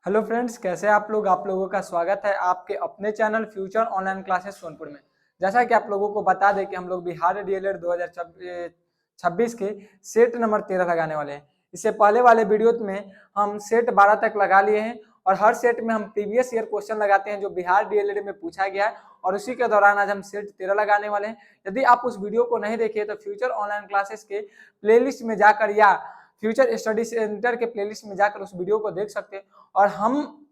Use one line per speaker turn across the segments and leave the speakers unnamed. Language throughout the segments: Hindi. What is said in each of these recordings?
हेलो फ्रेंड्स, कैसे हैं आप लोग। आप लोगों का स्वागत है आपके अपने channel future online classes Sonpur में। जैसा कि आप लोगों को बता दें कि हम लोग बिहार डीएलएड 2026 के सेट नंबर 13 लगाने वाले हैं। इससे पहले वाले वीडियो में हम सेट 12 तक लगा लिए हैं और हर सेट में हम प्रीवियस ईयर क्वेश्चन लगाते हैं जो बिहार डीएलएड में पूछा गया है, और उसी के दौरान आज हम सेट 13 लगाने वाले हैं। यदि आप उस वीडियो को नहीं देखे तो फ्यूचर ऑनलाइन क्लासेस के प्लेलिस्ट में जाकर या फ्यूचर स्टडी सेंटर के प्लेलिस्ट में जाकर उस वीडियो को देख सकते हैं। और हम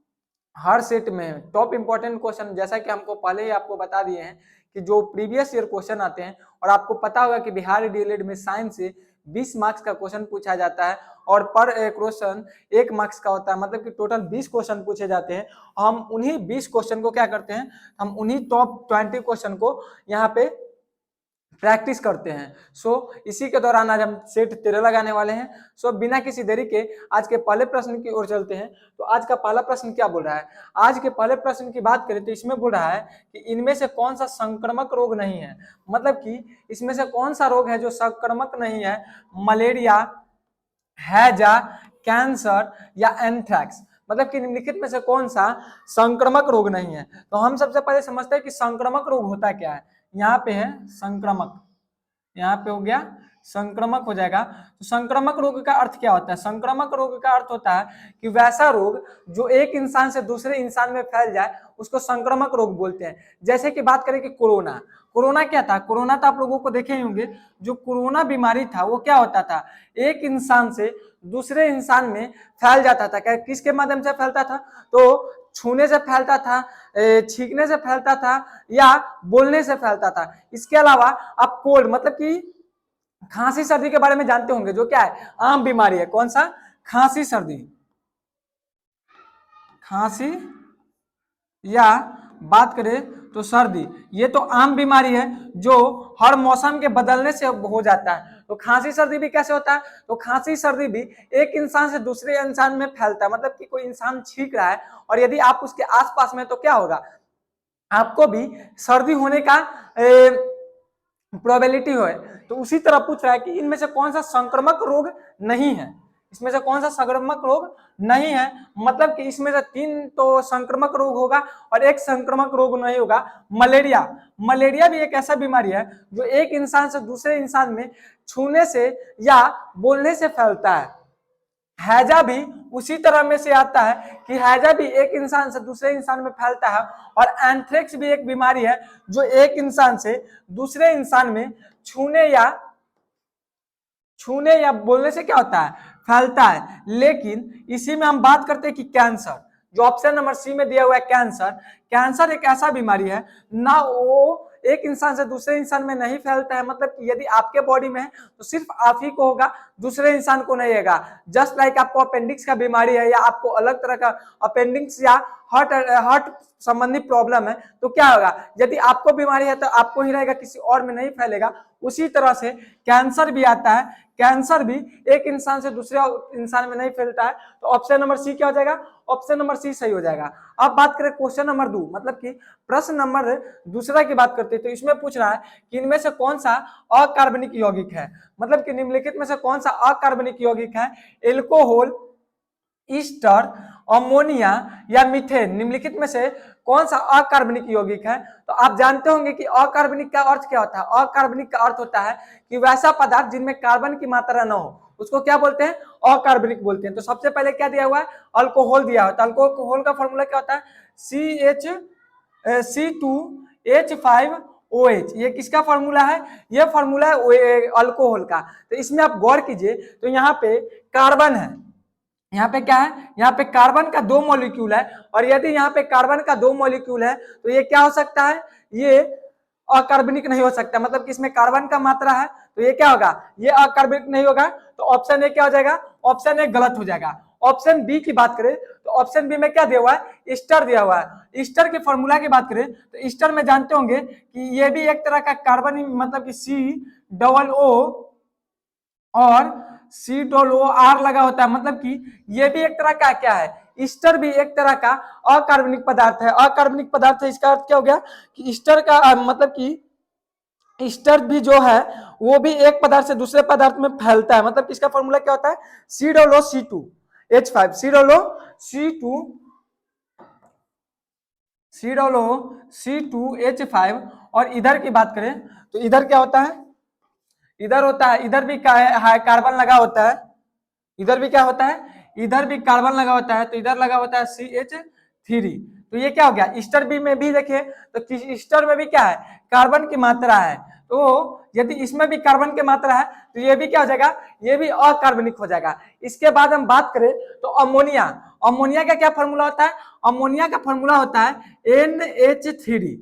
हर सेट में टॉप इंपॉर्टेंट क्वेश्चन, जैसा कि हमको पहले ही आपको बता दिए हैं कि जो प्रीवियस ईयर क्वेश्चन आते हैं, और आपको पता होगा कि बिहार डीएलएड में साइंस से 20 मार्क्स का क्वेश्चन पूछा जाता है और पर क्वेश्चन 1 मार्क्स का होता है, मतलब कि टोटल 20 क्वेश्चन पूछे जाते हैं। हम उन्हीं 20 क्वेश्चन को क्या करते हैं, हम उन्हीं टॉप 20 क्वेश्चन को यहाँ पे प्रैक्टिस करते हैं। इसी के दौरान आज हम सेट 13 लगाने वाले हैं। बिना किसी देरी के आज के पहले प्रश्न की ओर चलते हैं। तो आज का पहला प्रश्न क्या बोल रहा है। आज के पहले प्रश्न की बात करें तो इसमें बोल रहा है कि इनमें से कौन सा संक्रामक रोग नहीं है, मतलब कि इसमें से कौन सा रोग है जो संक्रामक नहीं है। मलेरिया, हैजा, कैंसर या एंथ्रैक्स, मतलब कि निम्नलिखित में से कौन सा संक्रामक रोग नहीं है। तो हम सबसे पहले समझते हैं कि संक्रामक रोग होता क्या है। यहाँ पे है संक्रामक, यहाँ पे हो गया संक्रामक हो जाएगा। तो संक्रामक रोग का अर्थ क्या होता है। संक्रामक रोग का अर्थ होता है कि वैसा रोग जो एक इंसान से दूसरे इंसान में फैल जाए उसको संक्रामक रोग बोलते हैं। जैसे कि बात करें कि कोरोना, कोरोना क्या था। कोरोना तो आप लोगों को देखे ही होंगे। जो कोरोना बीमारी था वो क्या होता था, एक इंसान से दूसरे इंसान में फैल जाता था। क्या किसके माध्यम से फैलता था, तो छूने से फैलता था, छींकने से फैलता था या बोलने से फैलता था। इसके अलावा आप कोल्ड, मतलब कि खांसी सर्दी के बारे में जानते होंगे, जो क्या है आम बीमारी है। कौन सा, खांसी सर्दी, खांसी या बात करें तो सर्दी, ये तो आम बीमारी है जो हर मौसम के बदलने से हो जाता है। तो खांसी सर्दी भी कैसे होता है, तो खांसी सर्दी भी एक इंसान से दूसरे इंसान में फैलता है। मतलब कि कोई इंसान छींक रहा है और यदि आप उसके आसपास में, तो क्या होगा, आपको भी सर्दी होने का प्रोबेबिलिटी हो। तो उसी तरह पूछ रहा है कि इनमें से कौन सा संक्रामक रोग नहीं है, इसमें से कौन सा संक्रामक रोग नहीं है। मतलब कि इसमें से 3 तो संक्रामक रोग होगा और 1 संक्रामक रोग नहीं होगा। मलेरिया, मलेरिया भी एक ऐसा बीमारी है जो एक इंसान से दूसरे इंसान में छूने से या बोलने से फैलता है। हैजा भी उसी तरह में से आता है कि हैजा भी एक इंसान से दूसरे इंसान में फैलता है। और एंथ्रेक्स भी एक बीमारी है जो एक इंसान से दूसरे इंसान में छूने या बोलने से क्या होता है, फैलता है। लेकिन इसी में हम बात करते हैं कि कैंसर, जो ऑप्शन नंबर सी में दिया हुआ है कैंसर, कैंसर एक ऐसा बीमारी है ना, वो एक इंसान से दूसरे इंसान में नहीं फैलता है। मतलब कि यदि आपके बॉडी में है तो सिर्फ आप ही को होगा, दूसरे इंसान को नहीं होगा। जस्ट लाइक आपको अपेंडिक्स का बीमारी है या आपको अलग तरह का अपेंडिक्स या हार्ट संबंधी प्रॉब्लम है, तो क्या होगा, यदि आपको बीमारी है तो आपको ही रहेगा, किसी और में नहीं फैलेगा। उसी तरह से कैंसर भी आता है, कैंसर भी एक इंसान से दूसरे इंसान में नहीं फैलता है। तो ऑप्शन नंबर सी क्या हो जाएगा, ऑप्शन नंबर सी सही हो जाएगा। अब बात करें क्वेश्चन नंबर 2, मतलब कि प्रश्न नंबर दूसरा की बात करते हैं। तो इसमें पूछ रहा है कि इनमें से कौन सा अकार्बनिक यौगिक है, मतलब कि निम्नलिखित में से कौन सा अकार्बनिक यौगिक है। एल्कोहल, ईस्टर, अमोनिया या मीथेन, निम्नलिखित में से कौन सा अकार्बनिक यौगिक है। तो आप जानते होंगे कि अकार्बनिक का अर्थ क्या होता है। अकार्बनिक का अर्थ होता है कि वैसा पदार्थ जिनमें कार्बन की मात्रा न हो, उसको क्या बोलते हैं, अकार्बनिक बोलते हैं। तो सबसे पहले क्या दिया हुआ है, अल्कोहल दिया हुआ है। तो अल्कोहल का फॉर्मूला क्या होता है, C2H5OH। ये किसका फॉर्मूला है, ये फॉर्मूला है अल्कोहल का। तो इसमें आप गौर कीजिए, तो यहाँ पे कार्बन है, यहाँ पे क्या है, यहाँ पे कार्बन का 2 मॉलिक्यूल है। और यदि यहाँ पे कार्बन का 2 मॉलिक्यूल है तो ये क्या हो सकता है, ये अकार्बनिक नहीं हो सकता। मतलब कि इसमें कार्बन का मात्रा है तो ये क्या होगा, ये अकार्बनिक नहीं होगा। तो ऑप्शन ए क्या हो जाएगा, ऑप्शन ए गलत हो जाएगा। ऑप्शन बी की बात करें तो ऑप्शन बी में क्या दिया हुआ है, ईस्टर दिया हुआ है। ईस्टर के फॉर्मूला की बात करें तो ईस्टर में जानते होंगे कि ये भी एक तरह का कार्बन, मतलब कि COO और COR लगा होता है। मतलब कि ये भी एक तरह का क्या है, ईस्टर भी एक तरह का अकार्बनिक पदार्थ है। अकार्बनिक पदार्थ है, इसका अर्थ क्या हो गया कि ईस्टर का मतलब कि ईस्टर भी जो है वो भी एक पदार्थ से दूसरे पदार्थ में फैलता है। मतलब इसका फॉर्मूला क्या होता है, COO C2H5, COO C2 C2H5। और इधर की बात करें तो इधर क्या होता है, इधर होता है, इधर भी कार्बन लगा होता है, इधर भी क्या होता है, इधर भी कार्बन लगा होता है, तो इधर लगा होता है CH3। तो ये क्या हो गया, ईस्टर बी में भी देखिए तो ईस्टर में भी क्या है, कार्बन की मात्रा है। तो यदि इसमें भी कार्बन की मात्रा है तो ये भी क्या हो जाएगा, ये भी अकार्बनिक हो जाएगा। इसके बाद हम बात करें तो अमोनिया, अमोनिया का क्या फॉर्मूला होता है, अमोनिया का फॉर्मूला होता है NH3।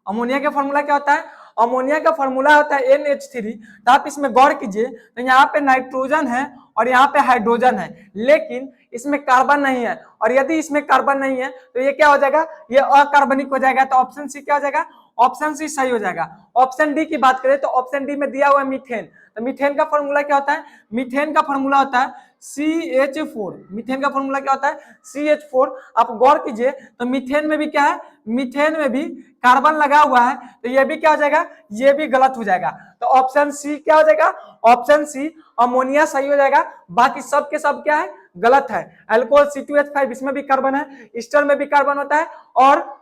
अमोनिया का फॉर्मूला क्या होता है, अमोनिया का फॉर्मूला होता है NH3। तो आप इसमें गौर कीजिए तो यहाँ पे नाइट्रोजन है और यहाँ पे हाइड्रोजन है, लेकिन इसमें कार्बन नहीं है। और यदि इसमें कार्बन नहीं है तो ये क्या हो जाएगा, ये अकार्बनिक हो जाएगा। तो ऑप्शन सी क्या हो जाएगा, ऑप्शन सी सही हो जाएगा। ऑप्शन डी की बात करें तो ऑप्शन डी में दिया हुआ है मीथेन। तो मीथेन का फॉर्मूला क्या होता है, मीथेन का फॉर्मूला होता है CH4। मीथेन का फॉर्मूला क्या होता है, CH4। आप गौर कीजिए तो मीथेन में भी क्या है, मीथेन में भी कार्बन लगा हुआ है, तो ये भी क्या हो जाएगा, ये भी गलत हो जाएगा। तो ऑप्शन सी क्या हो जाएगा, ऑप्शन सी अमोनिया सही हो जाएगा। बाकी सब के सब क्या है, गलत है। अल्कोहल C2H5 इसमें भी कार्बन है, ईस्टर में भी कार्बन होता है, और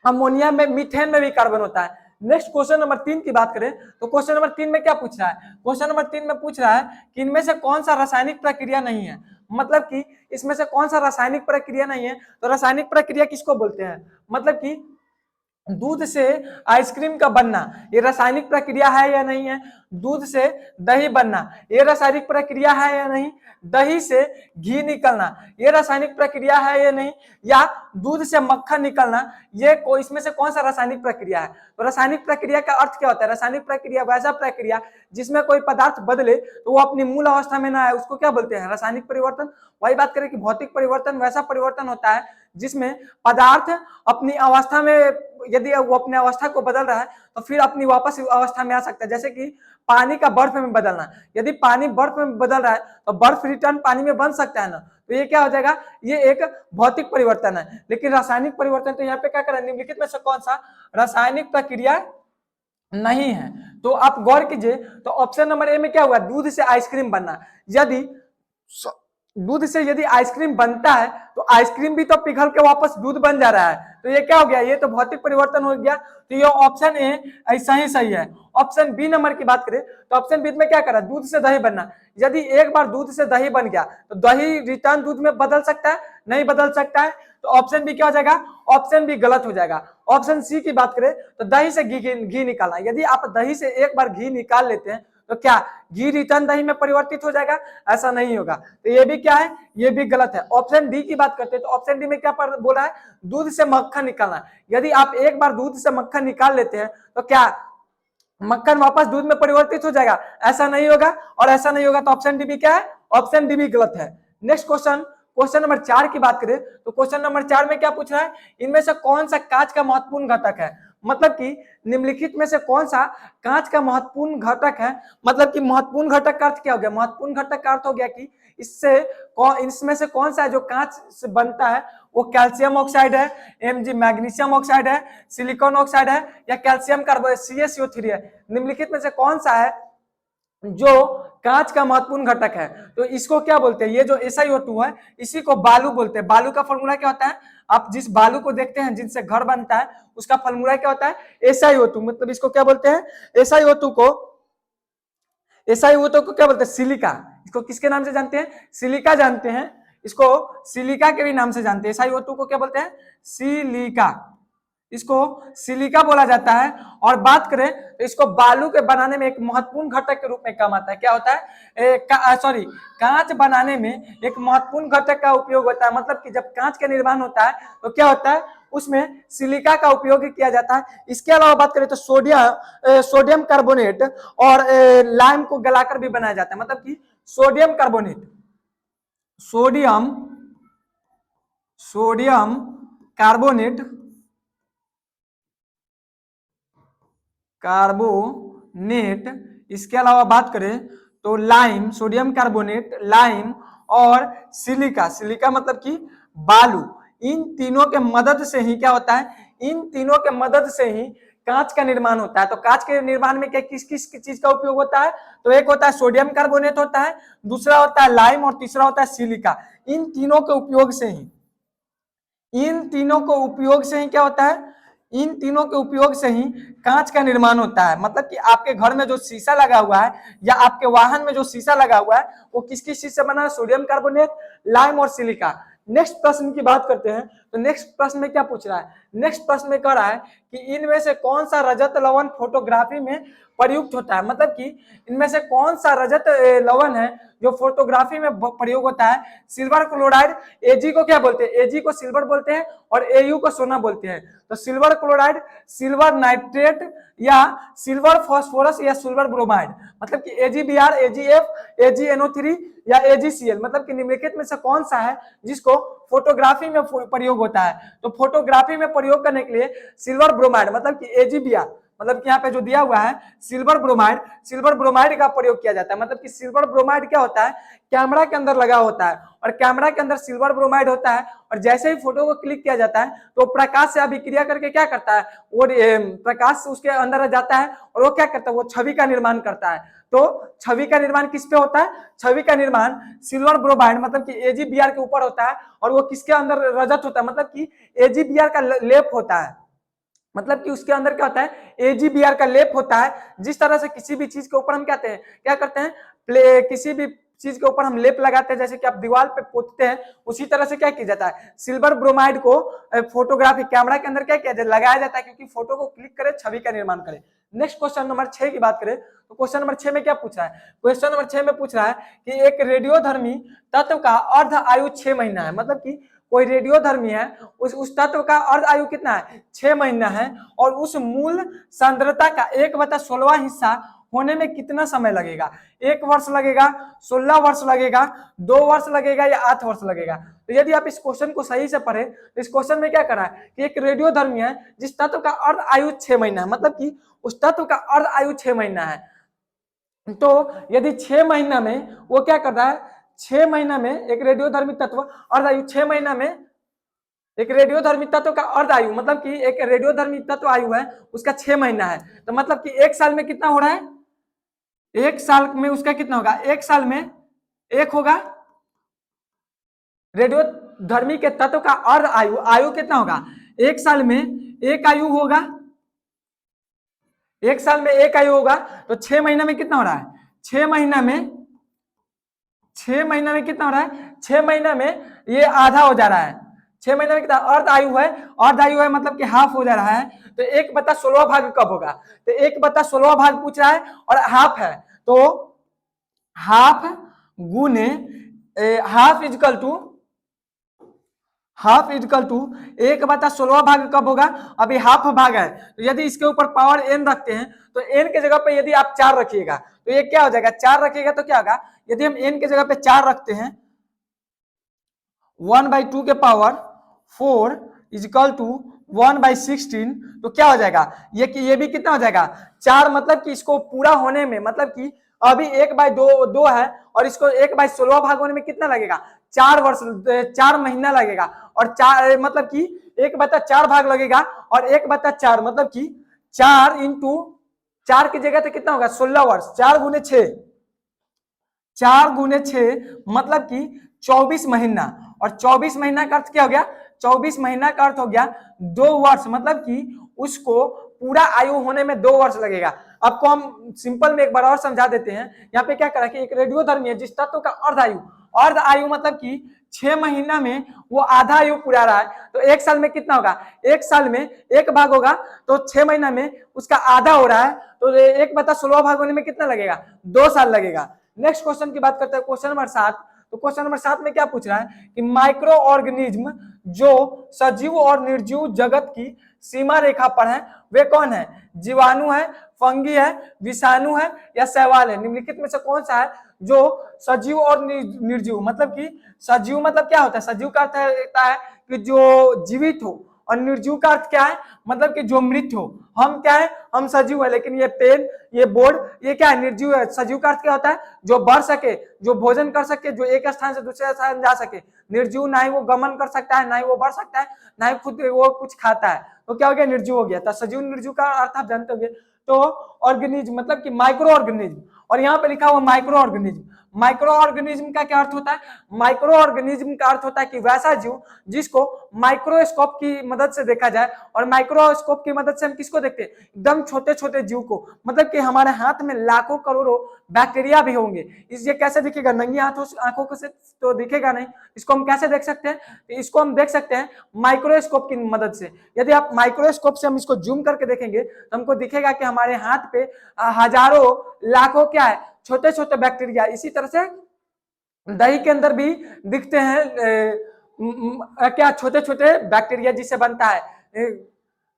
अमोनिया में, मीथेन में भी कार्बन होता है। नेक्स्ट क्वेश्चन नंबर 3 की बात करें तो क्वेश्चन नंबर 3 में क्या पूछ रहा है, क्वेश्चन नंबर 3 में पूछ रहा है कि इनमें से कौन सा रासायनिक प्रक्रिया नहीं है, मतलब कि इसमें से कौन सा रासायनिक प्रक्रिया नहीं है। तो रासायनिक प्रक्रिया किसको बोलते हैं, मतलब कि दूध से आइसक्रीम का बनना ये रासायनिक प्रक्रिया है या नहीं है, दूध से दही बनना ये रासायनिक प्रक्रिया है या नहीं, दही से घी निकलना ये रासायनिक प्रक्रिया है या नहीं, या दूध से मक्खन निकलना ये इसमें से कौन सा रासायनिक प्रक्रिया है। तो रासायनिक प्रक्रिया का अर्थ क्या होता है, रासायनिक प्रक्रिया वैसा प्रक्रिया जिसमें कोई पदार्थ बदले तो वो अपनी मूल अवस्था में ना आए, उसको क्या बोलते हैं, रासायनिक परिवर्तन। वही बात करें कि भौतिक परिवर्तन वैसा परिवर्तन होता है जिसमें पदार्थ अपनी अवस्था में, यदि वो अपनी अवस्था को बदल रहा है तो फिर अपनी वापस अवस्था में आ सकता है। जैसे कि पानी का बर्फ में बदलना, यदि पानी बर्फ में बदल रहा है तो बर्फ रिटर्न पानी में बन सकता है ना, तो ये क्या हो जाएगा, ये एक भौतिक परिवर्तन है। लेकिन रासायनिक परिवर्तन तो यहाँ पे क्या करें, निम्नलिखित में से कौन सा रासायनिक प्रक्रिया नहीं है। तो आप गौर कीजिए तो ऑप्शन नंबर ए में क्या हुआ, दूध से आइसक्रीम बनना। यदि दूध से यदि आइसक्रीम बनता है तो आइसक्रीम भी तो पिघल के वापस दूध बन जा रहा है, तो ये क्या हो गया, ये तो भौतिक परिवर्तन हो गया। तो ये ऑप्शन ए ऐसा ही सही है। ऑप्शन बी नंबर की बात करें तो ऑप्शन बी में क्या करा, दूध से दही बनना। यदि एक बार दूध से दही बन गया तो दही रिटर्न दूध में बदल सकता है, नहीं बदल सकता है। तो ऑप्शन बी क्या हो जाएगा, ऑप्शन बी गलत हो जाएगा। ऑप्शन सी की बात करें तो दही से घी निकालना, यदि आप दही से एक बार घी निकाल लेते हैं तो क्या घी रिटर्न दही में परिवर्तित हो जाएगा, ऐसा नहीं होगा। तो ये भी क्या है, ये भी गलत है। ऑप्शन डी की बात करते हैं तो ऑप्शन डी में क्या बोला है, दूध से मक्खन निकालना। यदि आप एक बार दूध से मक्खन निकाल लेते हैं तो क्या मक्खन वापस दूध में परिवर्तित हो जाएगा, ऐसा नहीं होगा और ऐसा नहीं होगा। तो ऑप्शन डी भी क्या है, ऑप्शन डी भी गलत है। नेक्स्ट क्वेश्चन, क्वेश्चन नंबर 4 की बात करें तो क्वेश्चन नंबर 4 में क्या पूछ रहा है, इनमें से कौन सा कांच का महत्वपूर्ण घटक है, मतलब कि निम्नलिखित में से कौन सा कांच का महत्वपूर्ण घटक है। मतलब कि महत्वपूर्ण घटक का अर्थ क्या हो गया, महत्वपूर्ण घटक का अर्थ हो गया कि इसमें से कौन सा है जो कांच से बनता है, वो कैल्शियम ऑक्साइड है, मैग्नीशियम ऑक्साइड है, सिलिकॉन ऑक्साइड है, या कैल्शियम कार्बोनेट CaCO3 है। निम्नलिखित में से कौन सा है जो कांच का महत्वपूर्ण घटक है। तो इसको क्या बोलते हैं, ये जो SiO2 है इसी को बालू बोलते हैं। बालू का फॉर्मूला क्या होता है, आप जिस बालू को देखते हैं जिनसे घर बनता है उसका फॉर्मूला क्या होता है, SiO2। मतलब इसको क्या बोलते हैं, SiO2 को क्या बोलते हैं, सिलिका। इसको किसके नाम से जानते हैं, सिलिका जानते हैं, इसको सिलिका के भी नाम से जानते हैं। SiO2 को क्या बोलते हैं, सिलिका, इसको सिलिका बोला जाता है। और बात करें तो इसको बालू के बनाने में एक महत्वपूर्ण घटक के रूप में काम आता है। क्या होता है, कांच बनाने में एक महत्वपूर्ण घटक का उपयोग होता है। मतलब कि जब कांच का निर्माण होता है तो क्या होता है, उसमें सिलिका का उपयोग किया जाता है। इसके अलावा बात करें तो सोडियम कार्बोनेट और लाइम को गलाकर भी बनाया जाता है। मतलब कि सोडियम कार्बोनेट, इसके अलावा बात करें तो लाइम, सोडियम कार्बोनेट, लाइम और सिलिका मतलब कि बालू, इन तीनों के मदद से ही क्या होता है, इन तीनों के मदद से ही कांच का निर्माण होता है। तो कांच के निर्माण में क्या किस किस चीज का उपयोग होता है, तो एक होता है सोडियम कार्बोनेट होता है, दूसरा होता है लाइम और तीसरा होता है सिलिका। इन तीनों के उपयोग से ही इन तीनों को उपयोग से ही क्या होता है, इन तीनों के उपयोग से ही कांच का निर्माण होता है। मतलब कि आपके घर में जो शीशा लगा हुआ है या आपके वाहन में जो शीशा लगा हुआ है वो किस किस चीज से बना है, सोडियम कार्बोनेट, लाइम और सिलिका। नेक्स्ट प्रश्न की बात करते हैं, तो नेक्स्ट प्रश्न में क्या पूछ रहा है, नेक्स्ट प्रश्न में कह रहा है कि इनमें से कौन सा रजत लवण फोटोग्राफी में प्रयुक्त होता है। मतलब कि इनमें से कौन सा रजत लवण है जो फोटोग्राफी में प्रयोग होता है। सिल्वर क्लोराइड, एजी को क्या बोलते हैं, एजी को सिल्वर बोलते हैं और एयू को सोना बोलते हैं। तो सिल्वर क्लोराइड, सिल्वर नाइट्रेट या सिल्वर फास्फोरस या सिल्वर ब्रोमाइड। मतलब कि एजीबीआर, एजीएफ, एजीएनओ3 या एजीसीएल। मतलब कि निम्नलिखित में से कौन सा है जिसको फोटोग्राफी में प्रयोग होता है। तो फोटोग्राफी में प्रयोग करने के लिए सिल्वर ब्रोमाइड मतलब कि एजीबीआर, मतलब कि यहाँ पे जो दिया हुआ है सिल्वर ब्रोमाइड, सिल्वर ब्रोमाइड का प्रयोग किया जाता है। मतलब कि सिल्वर ब्रोमाइड क्या होता है, कैमरा के अंदर लगा होता है और कैमरा के अंदर सिल्वर ब्रोमाइड होता है और जैसे ही फोटो को क्लिक किया जाता है तो प्रकाश से अभिक्रिया करके क्या करता है, वो प्रकाश उसके अंदर जाता है और वो क्या करता है, वो छवि का निर्माण करता है। तो छवि का निर्माण किस पे होता है, छवि का निर्माण सिल्वर ब्रोमाइड मतलब कि एजीबीआर के ऊपर होता है और वो किसके अंदर रजत होता है, मतलब कि एजीबीआर का लेप होता है। मतलब कि उसके अंदर क्या होता है, एजीबीआर का लेप होता है। जिस तरह से किसी भी चीज के ऊपर हम कहते हैं, क्या करते हैं, किसी भी चीज के ऊपर हम लेप लगाते हैं, जैसे कि आप दीवार पे पोतते हैं, उसी तरह से क्या किया जाता है, सिल्वर ब्रोमाइड को फोटोग्राफी कैमरा के अंदर क्या किया जाता है, लगाया जाता है, क्योंकि फोटो को क्लिक करे, छवि का निर्माण करे। नेक्स्ट क्वेश्चन नंबर 6 की बात करें तो क्वेश्चन नंबर 6 में क्या पूछ रहा है, क्वेश्चन नंबर 6 में पूछ रहा है कि एक रेडियोधर्मी तत्व का अर्ध आयु 6 महीना है। मतलब कि कोई रेडियोधर्मी है, उस तत्व का अर्ध आयु कितना है, 6 महीना है और उस मूल सांद्रता का 1/16 हिस्सा होने में कितना समय लगेगा। 1 वर्ष लगेगा, 16 वर्ष लगेगा, 2 वर्ष लगेगा या 8 वर्ष लगेगा। तो यदि आप इस क्वेश्चन को सही से पढ़े तो इस क्वेश्चन में क्या कर रहा है कि एक रेडियोधर्मी है जिस तत्व का अर्ध आयु 6 महीना है। मतलब कि उस तत्व का अर्ध आयु 6 महीना है। तो यदि 6 महीना में वो क्या कर रहा है, 6 महीना में एक रेडियोधर्मी तत्व अर्ध आयु 6 महीना में एक रेडियोधर्मी तत्व का अर्ध आयु, मतलब कि एक रेडियोधर्मी तत्व आयु है उसका 6 महीना है। तो मतलब कि 1 साल में कितना हो रहा है, 1 साल में उसका कितना होगा, 1 साल में एक होगा रेडियोधर्मी के तत्व का अर्ध आयु, आयु कितना होगा, 1 साल में एक आयु होगा, 1 साल में एक आयु होगा। तो 6 महीना में कितना हो रहा है, 6 महीना में 6 महीना में कितना हो रहा है, 6 महीना में ये आधा हो जा रहा है। 6 महीना में कितना अर्ध आयु है, अर्ध आयु है मतलब कि हाफ हो जा रहा है। तो 1/16 भाग कब होगा, तो 1/16 भाग पूछ रहा है और हाफ है। तो हाफ गुने हाफ इजकल टू 1/16 भाग कब होगा, अभी हाफ भाग है। तो यदि इसके ऊपर पावर n रखते हैं तो n के जगह पे यदि आप 4 रखिएगा तो ये क्या हो जाएगा, 4 रखिएगा तो क्या होगा, यदि हम n के जगह पे 4 रखते हैं 1/2 के पावर 4 इजकल टू 1/16 तो क्या हो जाएगा, ये भी कितना हो जाएगा 4। मतलब कि इसको पूरा होने में, मतलब कि अभी 1/2 है और इसको 1/16 भाग होने में कितना लगेगा, 4 वर्ष, 4 महीना लगेगा। और 4 मतलब कि 1/4 भाग लगेगा और 1/4 मतलब कि 4 इंटू 4 की जगह तो कितना होगा 16 वर्ष, 4 गुने 6, 4 गुने 6 मतलब कि 24 महीना। और 24 महीना का अर्थ क्या हो गया, 24 महीना का अर्थ हो गया 2 वर्ष। मतलब कि उसको पूरा आयु होने में 2 वर्ष लगेगा। आपको हम सिंपल में एक बार और समझा देते हैं। यहाँ पे क्या करा कि एक रेडियोधर्मी है जिस तत्व का अर्ध आयु मतलब कि 6 महीना में वो आधा आयु पूरा रहा है। तो 1 साल में कितना होगा, 1 साल में एक भाग होगा तो 6 महीना में उसका आधा हो रहा है। तो 1/16 भाग होने में कितना लगेगा, 2 साल लगेगा। नेक्स्ट क्वेश्चन की बात करते हैं, क्वेश्चन नंबर 7। तो क्वेश्चन नंबर 7 में क्या पूछ रहा है कि माइक्रो ऑर्गेनिज्म जो सजीव और निर्जीव जगत की सीमा रेखा पर है वे कौन है, जीवाणु है, फंगी है, विषाणु है या शैवाल है। निम्नलिखित में से कौन सा है जो सजीव और निर्जीव, मतलब कि सजीव मतलब क्या होता है, सजीव का अर्थ होता है कि जो जीवित हो और निर्जीव का अर्थ क्या है, मतलब कि जो मृत हो। हम क्या है, हम सजीव है, लेकिन ये पेन, ये बोर्ड, ये क्या है, निर्जीव है। सजीव का अर्थ क्या होता है, जो बढ़ सके, जो भोजन कर सके, जो एक स्थान से दूसरे स्थान जा सके। निर्जीव ना ही वो गमन कर सकता है, ना ही वो बढ़ सकता है, ना ही खुद वो कुछ खाता है, तो क्या हो गया, निर्जीव हो गया। तो सजीव निर्जीव का अर्थ आप जानते होंगे। तो ऑर्गेनिज्म मतलब कि माइक्रो ऑर्गेनिज्म, और यहाँ पे लिखा हुआ माइक्रो ऑर्गेनिज्म। माइक्रो ऑर्गेनिज्म का क्या अर्थ होता है? माइक्रो ऑर्गेनिज्म का अर्थ होता है कि वैसा जीव जिसको माइक्रोस्कोप की मदद से देखा जाए, और माइक्रोस्कोप की मदद से हम किसको देखते हैं? एकदम छोटे छोटे जीव को, मतलब कि हमारे हाथ में लाखों करोड़ों बैक्टीरिया भी होंगे। ये कैसे दिखेगा? नंगी आंखों से तो दिखेगा नहीं। इसको हम कैसे देख सकते हैं? तो इसको हम देख सकते हैं माइक्रोस्कोप की मदद से। यदि आप माइक्रोस्कोप से हम इसको जूम करके देखेंगे तो हमको दिखेगा कि हमारे हाथ पे हजारों लाखों क्या है? छोटे छोटे बैक्टीरिया। इसी तरह से दही के अंदर भी दिखते हैं क्या? छोटे छोटे बैक्टीरिया जिससे बनता है।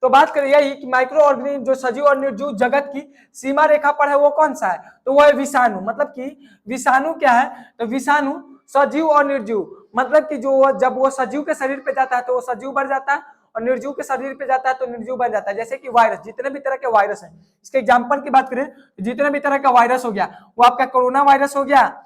तो बात करें यही कि माइक्रो ऑर्गेनिज्म जो सजीव और निर्जीव जगत की सीमा रेखा पर है वो कौन सा है? तो वो है विषाणु। मतलब कि विषाणु क्या है? तो विषाणु सजीव और निर्जीव, मतलब कि जो जब वो सजीव के शरीर पे जाता है तो वो सजीव बन जाता है, और निर्जीव के शरीर पे जाता है तो निर्जीव बन जाता है। जैसे कि वायरस, जितने भी तरह के वायरस हैं, इसके एग्जांपल की बात करें, जितने भी तरह का वायरस हो गया, वो आपका कोरोना वायरस हो गया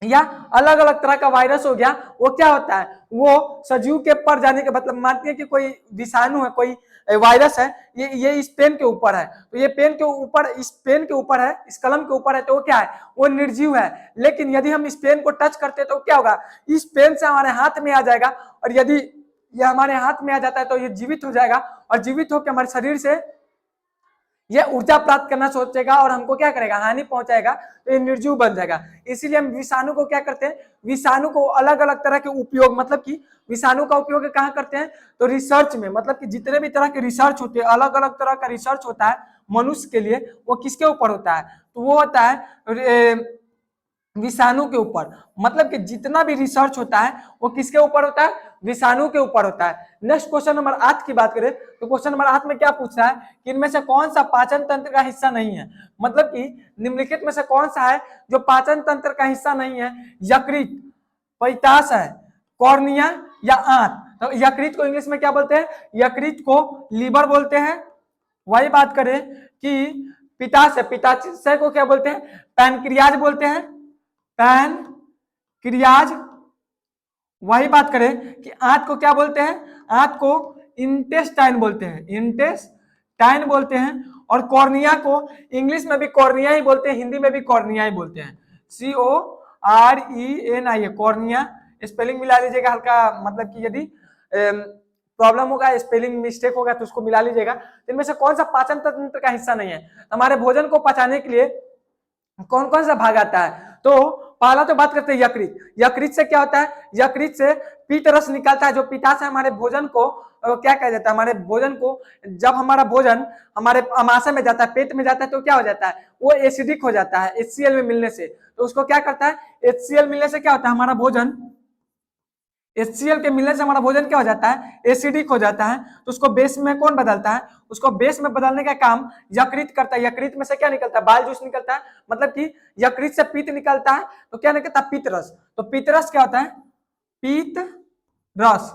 या अलग अलग तरह का वायरस हो गया, वो क्या होता है? वो सजीव के पर जाने के, मतलब मानते हैं कि कोई विषाणु है, कोई वायरस है, ये इस पेन के ऊपर है, तो ये पेन के ऊपर, इस पेन के ऊपर है, इस कलम के ऊपर है, तो वो क्या है? वो निर्जीव है। लेकिन यदि हम इस पेन को टच करते हैं तो क्या होगा? इस पेन से हमारे हाथ में आ जाएगा, और यदि ये हमारे हाथ में आ जाता है तो ये जीवित हो जाएगा, और जीवित होकर हमारे शरीर से ये ऊर्जा प्राप्त करना सोचेगा और हमको क्या करेगा? हानि पहुंचाएगा, तो ये निर्जीव बन जाएगा। इसीलिए हम विषाणु को क्या करते हैं? विषाणु को अलग अलग तरह के उपयोग, मतलब कि विषाणु का उपयोग कहाँ करते हैं? तो रिसर्च में, मतलब कि जितने भी तरह के रिसर्च होते हैं, अलग अलग तरह का रिसर्च होता है मनुष्य के लिए, वो किसके ऊपर होता है? तो वो होता है विषाणु के ऊपर। मतलब कि जितना भी रिसर्च होता है वो किसके ऊपर होता है? विषाणु के ऊपर होता है। नेक्स्ट क्वेश्चन नंबर 8 की बात करें तो क्वेश्चन नंबर 8 में क्या पूछ रहा है कि इनमें से कौन सा पाचन तंत्र का हिस्सा नहीं है? मतलब कि निम्नलिखित में से कौन सा है जो पाचन तंत्र का हिस्सा नहीं है? यकृत, पित्ताशय, कॉर्निया या आंत। तो यकृत को इंग्लिश में क्या बोलते हैं? यकृत को लीवर बोलते हैं। वही बात करें कि पित्ताशय, पित्ताशय को क्या बोलते हैं? पैनक्रियाज बोलते हैं, पैनक्रियाज। वही बात करें कि आंत को क्या बोलते हैं? आंत को इंटेस्टाइन बोलते हैं, इंटेस्टाइन बोलते हैं। और कॉर्निया को इंग्लिश में भी कॉर्निया ही बोलते हैं, हिंदी में भी कॉर्निया ही बोलते हैं, CORENIA, कॉर्निया। स्पेलिंग मिला लीजिएगा हल्का, मतलब कि यदि प्रॉब्लम होगा, स्पेलिंग मिस्टेक होगा तो उसको मिला लीजिएगा। इनमें से कौन सा पाचन तंत्र का हिस्सा नहीं है? हमारे भोजन को पचाने के लिए कौन कौन सा भाग आता है? तो पहला तो बात करते हैं यकृत। यकृत से क्या होता है? यकृत से पीत रस निकलता है, जो पित्ताशय हमारे भोजन को क्या कहा जाता है? हमारे भोजन को, जब हमारा भोजन हमारे अमाशय में जाता है, पेट में जाता है, तो क्या हो जाता है? वो एसिडिक हो जाता है HCl में मिलने से। तो उसको क्या करता है? HCl मिलने से क्या होता है? हमारा भोजन, HCl के मिलने से हमारा भोजन क्या हो जाता है? एसिडिक हो जाता है। तो उसको बेस में कौन बदलता है? उसको बेस में बदलने का काम यकृत करता है। यकृत में से क्या निकलता है? बाल जूस निकलता है, मतलब कि यकृत से पीत निकलता है, तो क्या निकलता है? पीत रस। तो पीत रस क्या होता है? पीत रस,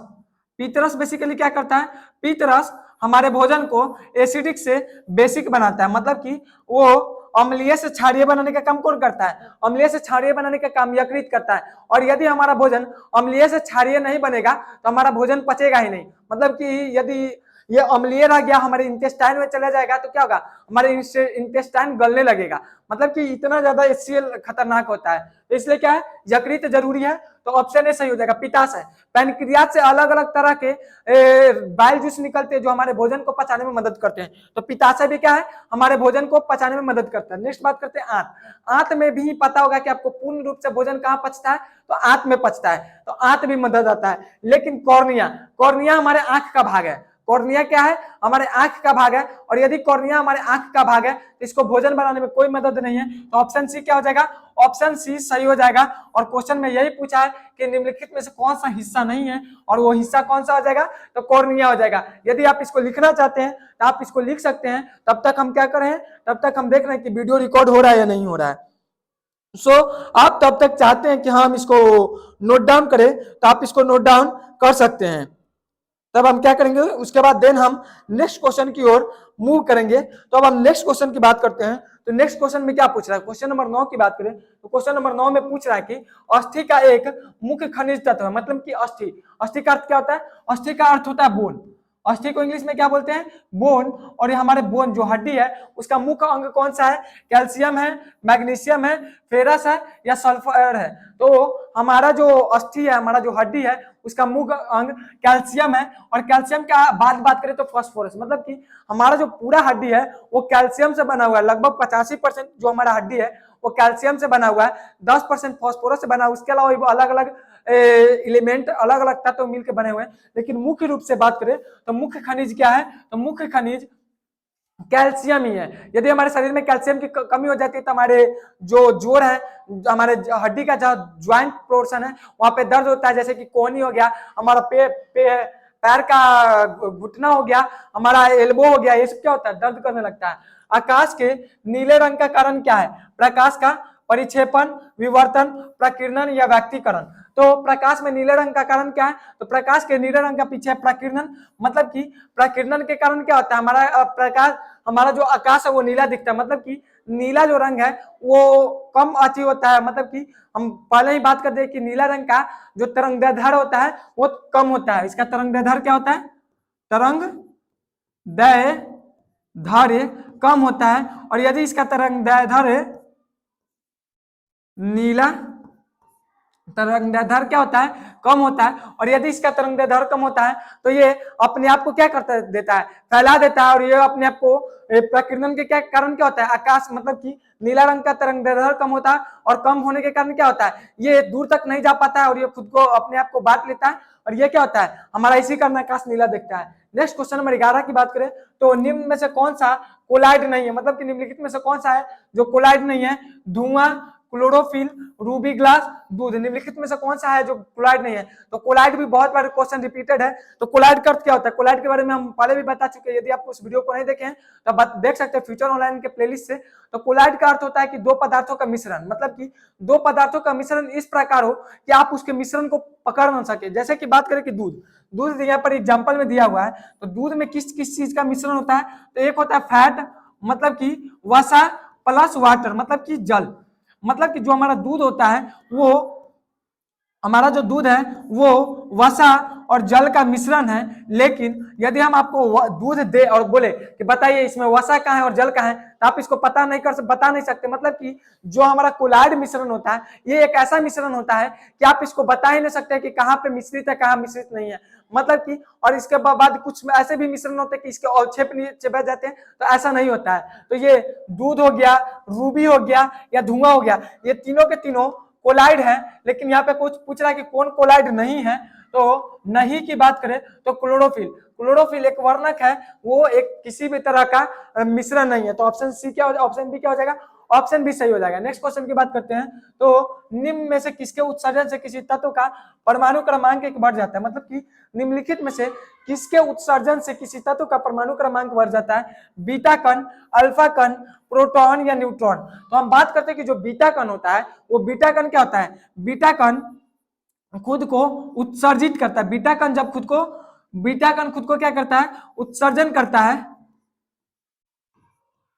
पीत रस बेसिकली क्या करता है? पीत रस हमारे भोजन को एसिडिक से बेसिक बनाता है, मतलब कि वो अम्लीय से क्षारीय बनाने का काम कौन करता है? अम्लीय से क्षारीय बनाने का काम यकृत करता है। और यदि हमारा भोजन अम्लीय से क्षारीय नहीं बनेगा तो हमारा भोजन पचेगा ही नहीं। मतलब कि यदि ये अम्लीय रह गया, हमारे इंटेस्टाइन में चला जाएगा, तो क्या होगा? हमारे इंटेस्टाइन गलने लगेगा। मतलब कि इतना ज्यादा HCl खतरनाक होता है। तो इसलिए क्या है? यकृत जरूरी है। तो ऑप्शन ए सही हो जाएगा, पित्ताशय। पैनक्रियाज से अलग अलग तरह के बाइल जूस निकलते हैं जो हमारे भोजन को पचाने में मदद करते हैं। तो पित्ताशय भी क्या है? हमारे भोजन को पचाने में मदद करता है। नेक्स्ट बात करते हैं आंत। आंत में भी पता होगा कि आपको पूर्ण रूप से भोजन कहाँ पचता है? तो आंत में पचता है, तो आंत भी मदद आता है। लेकिन कॉर्निया, कॉर्निया हमारे आंख का भाग है। कॉर्निया क्या है? हमारे आंख का भाग है। और यदि कॉर्निया हमारे आंख का भाग है तो इसको भोजन बनाने में कोई मदद नहीं है। तो ऑप्शन सी क्या हो जाएगा? ऑप्शन सी सही हो जाएगा। और क्वेश्चन में यही पूछा है कि निम्नलिखित में से कौन सा हिस्सा नहीं है, और वो हिस्सा कौन सा हो जाएगा? तो कॉर्निया हो जाएगा। यदि आप इसको लिखना चाहते हैं तो आप इसको लिख सकते हैं। तब तक हम क्या करें? तब तक हम देख रहे हैं कि वीडियो रिकॉर्ड हो रहा है या नहीं हो रहा है। आप तब तक चाहते हैं कि हम इसको नोट डाउन करें तो आप इसको नोट डाउन कर सकते हैं। तब हम क्या करेंगे? उसके बाद देन हम नेक्स्ट क्वेश्चन की ओर मूव करेंगे। तो अब हम नेक्स्ट क्वेश्चन की बात करते हैं। तो नेक्स्ट क्वेश्चन में क्या पूछ रहा है? क्वेश्चन नंबर 9 की बात करें तो क्वेश्चन नंबर 9 में पूछ रहा है कि अस्थि का एक मुख्य खनिज तत्व है। मतलब कि अस्थि, अस्थि का अर्थ क्या होता है? अस्थि का अर्थ होता है बोन। अस्थि को इंग्लिश में क्या बोलते हैं? बोन। और ये हमारे बोन जो हड्डी है उसका मुख्य अंग कौन सा है? कैल्शियम है, मैग्नीशियम है, फेरस है या सल्फर है? तो हमारा जो अस्थि है, हमारा जो हड्डी है उसका मुख्य अंग कैल्शियम है। और कैल्शियम का बात करें तो फास्फोरस, मतलब कि हमारा जो पूरा हड्डी है वो कैल्शियम से बना हुआ है। लगभग 85% जो हमारा हड्डी है वो कैल्शियम से बना हुआ है, 10% फास्फोरस से बना हुआ है। उसके अलावा अलग अलग एलिमेंट, अलग अलग तत्व मिलकर बने हुए हैं। लेकिन मुख्य रूप से बात करें तो मुख्य खनिज क्या है? तो मुख्य खनिज कैल्शियम ही है। यदि हमारे शरीर में कैल्शियम की कमी हो जाती है तो हमारे जो जोड़ है, हमारे हड्डी का जो ज्वाइंट पोर्शन है वहां पे दर्द होता है, जैसे कि कोहनी हो गया, हमारा पैर का घुटना हो गया, हमारा एल्बो हो गया, ये सब क्या होता है? दर्द करने लगता है। आकाश के नीले रंग का कारण क्या है? प्रकाश का परिक्षेपण, विवर्तन, प्रकीर्णन या व्यक्तीकरण। तो प्रकाश में नीले रंग का कारण क्या है? तो प्रकाश के नीले रंग का पीछे प्रकीर्णन, मतलब कि प्रकीर्णन के कारण क्या होता है? हमारा प्रकाश, हमारा जो आकाश है वो नीला दिखता है। मतलब कि नीला जो रंग है वो कम अति होता है, मतलब कि हम पहले ही बात कर दे कि नीला रंग का जो तरंगदैर्ध्य होता है वो कम होता है। इसका तरंगदैर्ध्य क्या होता है? तरंगदैर्ध्य कम होता है। और यदि इसका तरंगदैर्ध्य नीला तरंगदैर्ध्य क्या होता है? कम होता है। और यदि इसका तरंगदैर्ध्य कम होता है तो ये अपने आप को क्या करता देता है? फैला देता है। और ये अपने आप को प्रकीर्णन के क्या कारण क्या होता है? आकाश, मतलब कि नीला रंग का तरंगदैर्ध्य कम होता है और कम होने के कारण क्या होता है? ये दूर तक नहीं जा पाता है और ये खुद को, अपने आप को बांट लेता है। और ये क्या होता है? हमारा इसी कारण आकाश नीला दिखता है। नेक्स्ट क्वेश्चन नंबर 11 की बात करें तो निम्न में से कौन सा कोलाइड नहीं है? मतलब कि निम्नलिखित में से कौन सा है जो कोलाइड नहीं है? धुआं, क्लोरोफिल, रूबी ग्लास, दूध। निम्नलिखित में से कौन सा है जो कोलाइड नहीं है? तो कोलाइड भी बहुत बार क्वेश्चन रिपीटेड है। तो कोलाइड का अर्थ क्या होता है? कोलाइड के बारे में हम पहले भी बता चुके हैं। यदि आप उस वीडियो को नहीं देखे हैं तो देख सकते हैं फ्यूचर ऑनलाइन के प्लेलिस्ट से। तो कोलाइड का अर्थ होता है कि दो पदार्थों का मिश्रण, मतलब कि दो पदार्थों का मिश्रण इस प्रकार हो कि आप उसके मिश्रण को पकड़ न सके। जैसे कि बात करें कि दूध यहाँ पर एग्जाम्पल में दिया हुआ है। तो दूध में किस किस चीज का मिश्रण होता है? तो एक होता है फैट, मतलब कि वसा, प्लस वाटर, मतलब कि जल। मतलब कि जो हमारा दूध होता है वो, हमारा जो दूध है वो वसा और जल का मिश्रण है। लेकिन यदि हम आपको दूध दे और बोले कि बताइए इसमें वसा कहाँ है और जल कहाँ है, तो आप इसको बता नहीं सकते। मतलब कि जो हमारा कोलाइड मिश्रण होता है ये एक ऐसा मिश्रण होता है कि आप इसको बता ही नहीं सकते कि कहाँ पे मिश्रित है, कहाँ मिश्रित नहीं है। मतलब कि, और इसके बाद कुछ ऐसे भी मिश्रण होते हैं कि इसके अवक्षेप नीचे बह जाते हैं, तो ऐसा नहीं होता है। तो ये दूध हो गया, रूबी हो गया या धुआं हो गया, ये तीनों के तीनों कोलाइड है। लेकिन यहाँ पे कुछ पूछ रहा है कि कौन कोलाइड नहीं है? तो नहीं की बात करें तो क्लोरोफिल एक वर्णक है, वो एक किसी भी तरह का मिश्रण नहीं है। तो ऑप्शन सी क्या हो जाएगा? ऑप्शन बी क्या हो जाएगा? ऑप्शन बी सही हो जाएगा। नेक्स्ट क्वेश्चन की बात करते हैं। तो निम्न में से किसके उत्सर्जन से किसी तत्व का परमाणु क्रमांक एक बढ़ जाता है? मतलब कि निम्नलिखित में से किसके उत्सर्जन से किसी तत्व का परमाणु क्रमांक बढ़ जाता है? बीटा कण, अल्फा कण, प्रोटॉन या न्यूट्रॉन? तो हम बात करते हैं कि जो बीटा कण होता है वो बीटा कण क्या होता है? बीटा कण खुद को उत्सर्जित करता है। बीटा कण खुद को क्या करता है? उत्सर्जन करता है।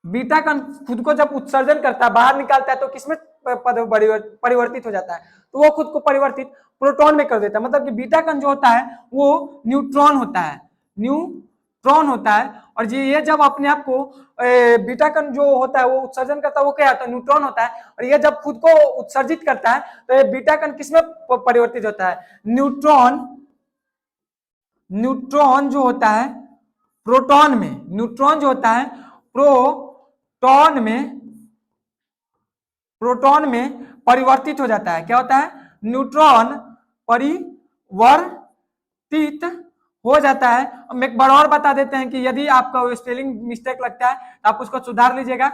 बीटा कण खुद को जब उत्सर्जन करता है, बाहर निकालता है, तो किसमें परिवर्तित हो जाता है? तो वो खुद को परिवर्तित प्रोटॉन में कर देता है। मतलब कि बीटा कण जो होता है वो न्यूट्रॉन होता है। और ये जब अपने आप को बीटा कण जो होता है वो उत्सर्जन करता है, वो क्या होता है? न्यूट्रॉन होता है। और ये जब खुद को उत्सर्जित करता है तो ये बीटा कण किसमें परिवर्तित होता है? न्यूट्रॉन जो होता है प्रोटॉन में। न्यूट्रॉन जो होता है प्रोटॉन में परिवर्तित हो जाता है। क्या होता है? न्यूट्रॉन परिवर्तित हो जाता है। हम एक बार और बता देते हैं कि यदि आपका स्पेलिंग मिस्टेक लगता है तो आप उसको सुधार लीजिएगा।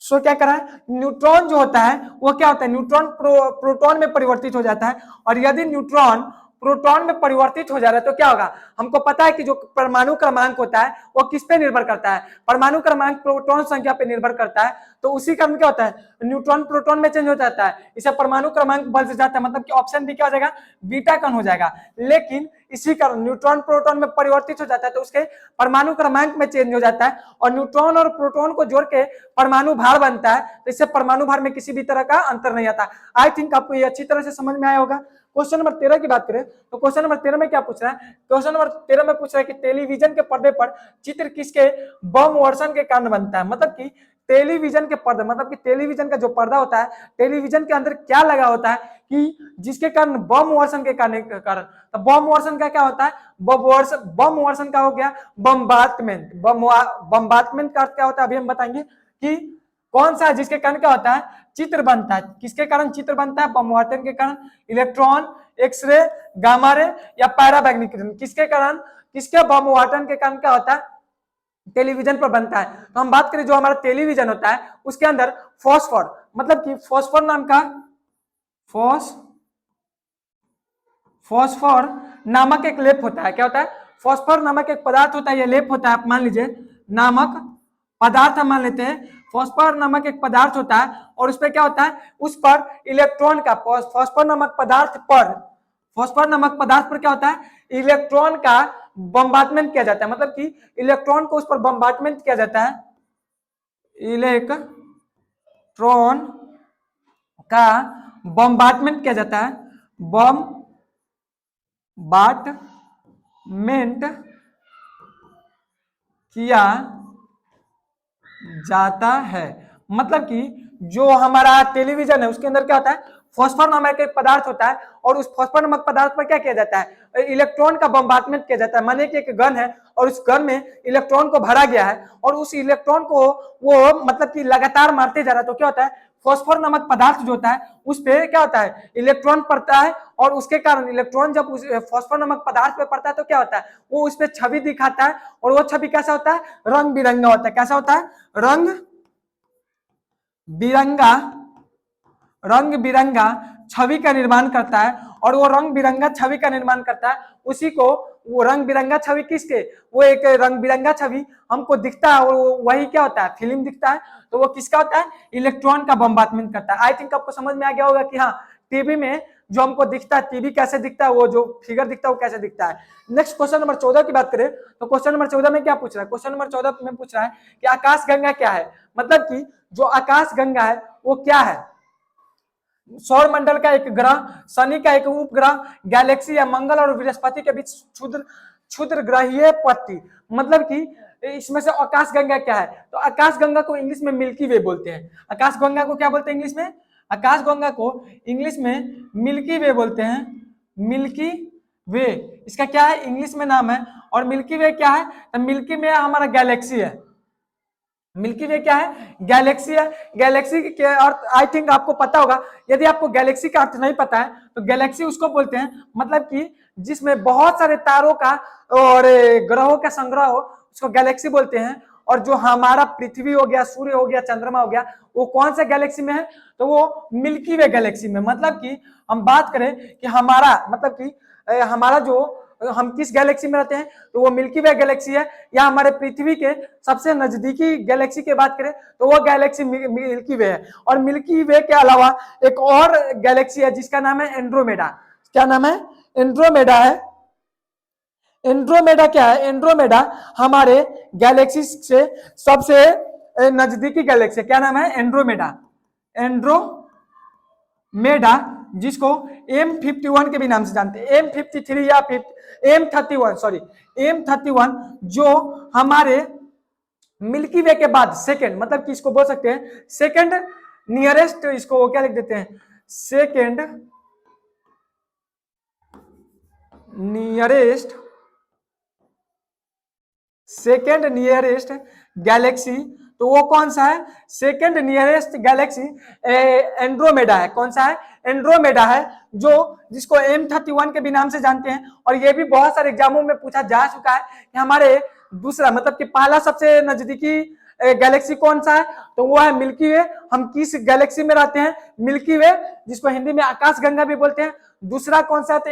सो क्या करा है? न्यूट्रॉन जो होता है वो क्या होता है? न्यूट्रॉन प्रोटॉन में परिवर्तित हो जाता है। और यदि न्यूट्रॉन प्रोटॉन में परिवर्तित हो जा रहा है तो क्या होगा? हमको पता है कि जो परमाणु क्रमांक होता है वो किस पे निर्भर करता है? परमाणु क्रमांक प्रोटॉन संख्या पे निर्भर करता है। तो उसी कारण क्या होता है? न्यूट्रॉन प्रोटॉन में चेंज हो जाता है, इसे परमाणु क्रमांक बढ़ जाता है। मतलब कि ऑप्शन बी क्या हो जाएगा? बीटा कण हो जाएगा। लेकिन इसी कारण न्यूट्रॉन प्रोटॉन में परिवर्तित हो जाता है तो उसके परमाणु क्रमांक में चेंज हो जाता है। और न्यूट्रॉन और प्रोटॉन को जोड़ के परमाणु भार बनता है। तो इससे परमाणु भार में किसी भी तरह का अंतर नहीं आता। आई थिंक आपको ये अच्छी तरह से समझ में आया होगा। क्वेश्चन नंबर 13 की बात करें तो क्वेश्चन नंबर 13 में क्या पूछ रहा है, क्वेश्चन नंबर 13 में पूछ रहा है कि टेलीविजन के पर्दे पर चित्र किसके बम वर्षण के कारण बनता है। मतलब कि टेलीविजन के पर्दे, मतलब कि टेलीविजन का जो पर्दा होता है, टेलीविजन के अंदर क्या लगा होता है कि जिसके कारण बम वर्षण के कारण, तो बम वर्षण का क्या होता है, बम वर्षण का हो गया बम्बार्टमेंट। बम्बार्टमेंट का अर्थ क्या होता है अभी हम बताएंगे कि कौन सा है जिसके कारण क्या होता है, चित्र बनता है। किसके कारण चित्र बनता है, बम्बार्टमेंट के कारण, इलेक्ट्रॉन, एक्सरे, गामा रे या पैरामैग्नेटिक किरण, किसके कारण, किसके बम्बार्टमेंट के कारण क्या होता है, टेलीविजन पर बनता है। तो हम बात करें जो हमारा टेलीविजन होता है उसके अंदर फॉस्फोर, मतलब कि फॉस्फोर नाम का फॉस्फोर नामक एक लेप होता है। क्या होता है, फॉस्फोर नामक एक पदार्थ होता है, यह लेप होता है। आप मान लीजिए नामक पदार्थ हम मान लेते हैं, फॉस्फोर नामक एक पदार्थ होता है और उस पर क्या होता है, उस पर इलेक्ट्रॉन का, फॉस्फोर नामक पदार्थ पर क्या होता है, इलेक्ट्रॉन का बम्बार्टमेंट किया जाता है। मतलब कि इलेक्ट्रॉन को उस पर बम्बार्टमेंट किया जाता है, इलेक्ट्रॉन का बम्बार्टमेंट किया जाता है, बम्बार्टमेंट किया जाता है। मतलब कि जो हमारा टेलीविजन है उसके अंदर क्या होता है, फॉस्फोर नामक एक पदार्थ होता है और उस फॉस्फोर नामक पदार्थ पर क्या किया जाता है, इलेक्ट्रॉन का बम्बार्टमेंट किया जाता है। मानिए कि एक गन है और उस गन में इलेक्ट्रॉन को भरा गया है और उस इलेक्ट्रॉन को वो मतलब कि लगातार मारते जा रहा है, तो क्या होता है, फॉस्फोर नामक पदार्थ जो होता है उस पे क्या होता है, इलेक्ट्रॉन पड़ता है और उसके कारण इलेक्ट्रॉन जब उस फॉस्फोर नामक पदार्थ पे पड़ता है तो क्या होता है, वो उस पे छवि दिखाता है और वो छवि कैसा होता है, रंग बिरंगा होता है। कैसा होता है, रंग बिरंगा छवि का निर्माण करता है और वो रंग बिरंगा छवि का निर्माण करता है। उसी को वो रंग बिरंगा छवि किसके, वो एक रंग बिरंगा छवि हमको दिखता है और वही क्या होता है, फिल्म दिखता है। तो वो किसका होता है, इलेक्ट्रॉन का बम्बार्टमेंट करता है। आई थिंक आपको समझ में आ गया होगा कि हाँ, टीवी में जो हमको दिखता है, टीवी कैसे दिखता है, वो जो फिगर दिखता है वो कैसे दिखता है। नेक्स्ट क्वेश्चन नंबर 14 की बात करें तो क्वेश्चन नंबर 14 में क्या पूछ रहा है, क्वेश्चन नंबर 14 में पूछ रहा है कि आकाश गंगा क्या है। मतलब कि जो आकाश गंगा है वो क्या है, सौर मंडल का एक ग्रह, शनि का एक उपग्रह, गैलेक्सी या मंगल और बृहस्पति के बीच क्षुद्र ग्रहीय पट्टी। मतलब कि इसमें से आकाश गंगा क्या है, तो आकाश गंगा को इंग्लिश में मिल्की वे बोलते हैं। आकाश गंगा को क्या बोलते हैं इंग्लिश में, आकाश गंगा को इंग्लिश में मिल्की वे बोलते हैं, मिल्की वे इसका क्या है, इंग्लिश में नाम है। और मिल्की वे क्या है, तो मिल्की वे हमारा गैलेक्सी है। मिल्की वे क्या है, गैलेक्सी है। गैलेक्सी के अर्थ आई थिंक आपको पता होगा। यदि आपको गैलेक्सी का अर्थ नहीं पता है तो गैलेक्सी उसको बोलते हैं मतलब कि जिसमें बहुत सारे तारों का और ग्रहों का संग्रह हो, उसको गैलेक्सी बोलते हैं। और जो हमारा पृथ्वी हो गया, सूर्य हो गया, चंद्रमा हो गया, वो कौन सा गैलेक्सी में है, तो वो मिल्की वे गैलेक्सी में। मतलब कि हम बात करें कि हमारा मतलब कि हमारा जो हम किस गैलेक्सी में रहते हैं तो वो मिल्की वे गैलेक्सी है। या हमारे पृथ्वी के सबसे नजदीकी गैलेक्सी की बात करें तो वो गैलेक्सी मिल्की वे है। और मिल्की वे के अलावा एक और गैलेक्सी है जिसका नाम है एंड्रोमेडा। क्या नाम है, एंड्रोमेडा है। एंड्रोमेडा क्या है, एंड्रोमेडा हमारे गैलेक्सी से सबसे नजदीकी गैलेक्सी। क्या नाम है, एंड्रोमेडा। एंड्रोमेडा जिसको M51 के भी नाम से जानते हैं, M53 या M31, सॉरी M31, जो हमारे मिल्की वे के बाद सेकंड, मतलब कि इसको बोल सकते हैं सेकंड नियरेस्ट, इसको क्या लिख देते हैं, सेकंड नियरेस्ट गैलेक्सी। तो वो कौन सा है, सेकंड नियरेस्ट गैलेक्सी एंड्रोमेडा है। कौन सा है, एंड्रोमेडा है, जो जिसको M31 के भी नाम से जानते हैं। और ये भी बहुत सारे एग्जामों में पूछा जा चुका है कि हमारे दूसरा मतलब कि पहला सबसे नजदीकी गैलेक्सी कौन सा है, तो वो है मिल्की वे। हम किस गैलेक्सी में रहते हैं, मिल्की वे, जिसको हिंदी में आकाश गंगा भी बोलते हैं। दूसरा कौन सा है, तो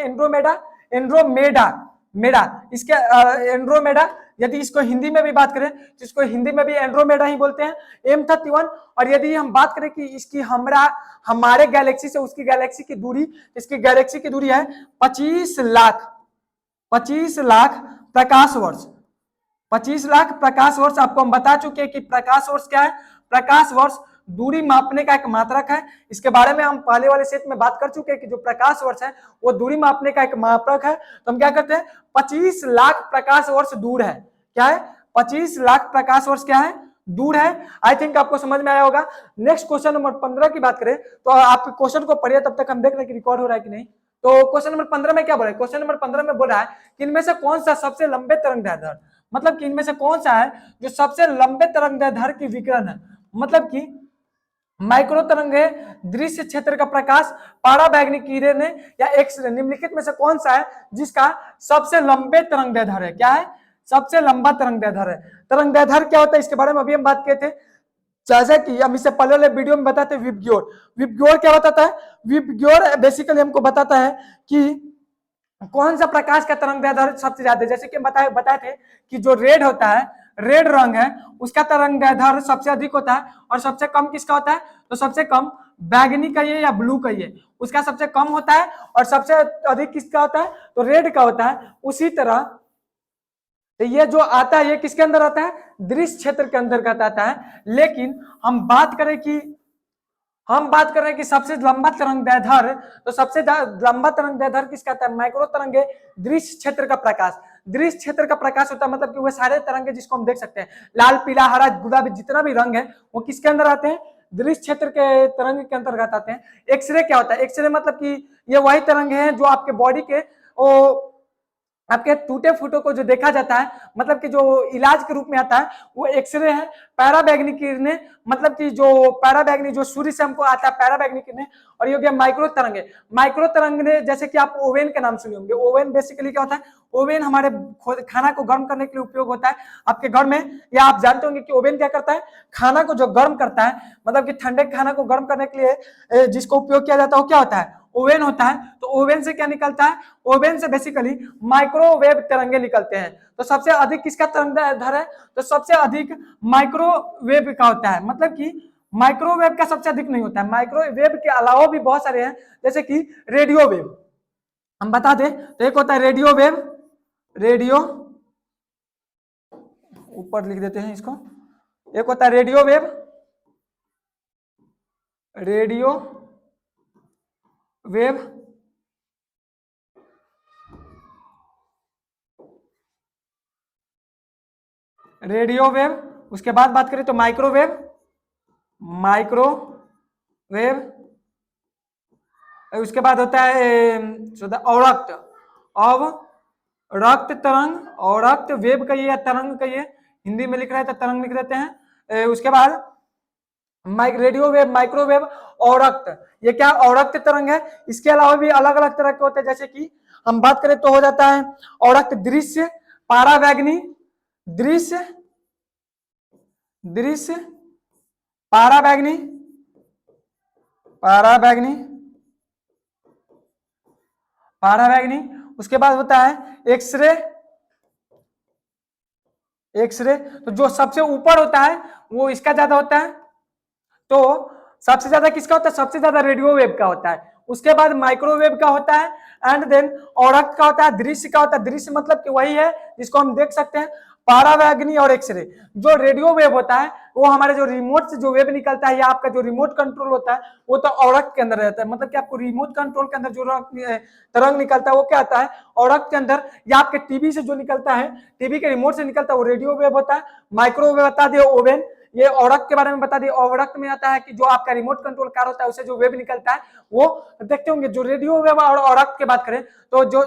एंड्रोमेडा इसके एंड्रोमेडा, यदि इसको हिंदी में भी बात करें तो इसको हिंदी में भी एंड्रोमेडा ही बोलते हैं, M31। और यदि हम बात करें कि इसकी हमारे गैलेक्सी से उसकी गैलेक्सी की दूरी, इसकी गैलेक्सी की दूरी है 25 लाख प्रकाश वर्ष। 25 लाख प्रकाश वर्ष। आपको हम बता चुके हैं कि प्रकाश वर्ष क्या है, प्रकाश वर्ष दूरी मापने का एक मात्रक है। इसके बारे में हम पहले वाले सेट में बात कर चुके हैं कि जो प्रकाश वर्ष है वो दूरी मापने का एक मापक है। तो हम क्या करते हैं, 25 लाख प्रकाश वर्ष दूर है। क्या है, 25 लाख प्रकाश वर्ष क्या है, दूर है। आई थिंक आपको समझ में आया होगा। नेक्स्ट क्वेश्चन नंबर 15 की बात करें तो आप क्वेश्चन को पढ़िए, तब तक हम देख रहे हैं कि रिकॉर्ड हो रहा है कि नहीं। तो क्वेश्चन नंबर 15 में क्या बोला है, क्वेश्चन नंबर 15 में बोला है कि इनमें से कौन सा सबसे लंबे तरंगदैर्ध्य, मतलब कि इनमें से कौन सा है जो सबसे लंबे तरंगदैर्ध्य की विकिरण है, मतलब कि माइक्रो तरंग है, दृश्य क्षेत्र का प्रकाश, पाराबैंगनी किरण है या एक्स रे, निम्नलिखित में से कौन सा है जिसका सबसे लंबे तरंगदैर्ध्य है। क्या है, सबसे लंबा तरंगदैर्ध्य है। तरंगदैर्ध्य क्या होता है इसके बारे में अभी हम बात किए थे, जैसे कि हम इससे पहले वाले वीडियो में बताते हैं विबग्योर। विबग्योर क्या बताता है, विबग्योर बेसिकली हमको बताता है कि कौन सा प्रकाश का तरंगदैर्ध्य सबसे ज्यादा है। जैसे कि हम बताए थे कि जो रेड होता है, रेड रंग है, उसका तरंगदैर्ध्य सबसे अधिक होता है और सबसे कम किसका होता है, तो सबसे कम बैगनी का ये या ब्लू का ये, उसका सबसे कम होता है और सबसे अधिक किसका होता है, तो रेड का होता है। उसी तरह तो ये जो आता है ये किसके अंदर आता है, दृश्य क्षेत्र के अंतर्गत आता है। लेकिन हम बात करें कि सबसे लंबा तरंगदैर्ध्य, तो सबसे लंबा तरंगदैर्ध्य किसका आता है, माइक्रो तरंगे, दृश्य क्षेत्र का प्रकाश। दृश्य क्षेत्र का प्रकाश होता है मतलब कि वह सारे तरंगे जिसको हम देख सकते हैं, लाल पीला हरा गुलाबी जितना भी रंग है वो किसके अंदर आते हैं, दृश्य क्षेत्र के तरंग के अंतर्गत आते हैं। एक्सरे क्या होता है, एक्सरे मतलब कि ये वही तरंगे हैं जो आपके बॉडी के आपके टूटे फूटों को जो देखा जाता है, मतलब कि जो इलाज के रूप में आता है वो एक्सरे है। पैराबैंगनी किरणें मतलब कि जो पैराबैंगनी जो सूर्य से हमको आता है पैराबैंगनी किरणें, और ये हो गया माइक्रो तरंगे। माइक्रो तरंगे जैसे कि आप ओवन के नाम सुने होंगे, ओवन बेसिकली क्या होता है, ओवन हमारे खाना को गर्म करने के लिए उपयोग होता है आपके घर में, या आप जानते होंगे कि ओवन क्या करता है, खाना को जो गर्म करता है, मतलब कि ठंडे खाना को गर्म करने के लिए जिसको उपयोग किया जाता है वो क्या होता है, ओवन होता है। तो ओवन से क्या निकलता है, ओवन से बेसिकली माइक्रोवेव तरंगे निकलते हैं। तो सबसे अधिक किसका तरंगदैर्ध्य है, तो सबसे अधिक माइक्रोवेव का होता है। मतलब कि माइक्रोवेव का सबसे अधिक नहीं होता है, माइक्रोवेव के अलावा भी बहुत सारे हैं, जैसे कि रेडियो वेव हम बता दें तो एक होता है रेडियो वेव, रेडियो ऊपर लिख देते हैं इसको, एक होता है radio wave, radio wave, radio wave. उसके बाद बात करें तो माइक्रोवेव, माइक्रोवेव। उसके बाद होता है अवरक्त, अब रक्त तरंग, और रक्त वेव कहिए या तरंग कहिए, हिंदी में लिख रहे हैं तो तरंग लिख देते हैं। उसके बाद रेडियो वेव, माइक्रोवेव, औरक्त, ये क्या औरक्त तरंग है। इसके अलावा भी अलग अलग तरह के होते हैं, जैसे कि हम बात करें तो हो जाता है औरक्त दृश्य, पाराबैंगनी दृश्य, दृश्य पाराबैंगनी, पाराबैंगनी, पाराबैंगनी। उसके बाद होता है एक्सरे, एक्सरे तो जो सबसे ऊपर होता है वो इसका ज्यादा होता है, तो सबसे ज्यादा किसका होता है, सबसे ज्यादा रेडियो वेव का होता है। उसके बाद माइक्रोवेव का होता है, एंड देन औरक्त का होता है, दृश्य का होता है, दृश्य मतलब कि वही है जिसको हम देख सकते हैं, पाराबैंगनी और एक्सरे। जो रेडियो वेव होता है वो हमारे जो रिमोट से जो वेव निकलता है या आपका जो रिमोट कंट्रोल होता है वो तो औरक्त के अंदर रहता है, मतलब कि आपको रिमोट कंट्रोल के अंदर जो तरंग निकलता है वो क्या आता है, औरक्त के अंदर, या आपके टीवी से जो निकलता है, टीवी के रिमोट से निकलता है वो रेडियो वेव होता है। माइक्रोवेव बता दिया ओवन, ये औरक्त के बारे में बता दिए। औरक्त में आता है कि जो आपका रिमोट कंट्रोल कार होता है उससे जो वेव निकलता है वो देखते होंगे। जो रेडियो वेव और औरक्त की बात करें तो जो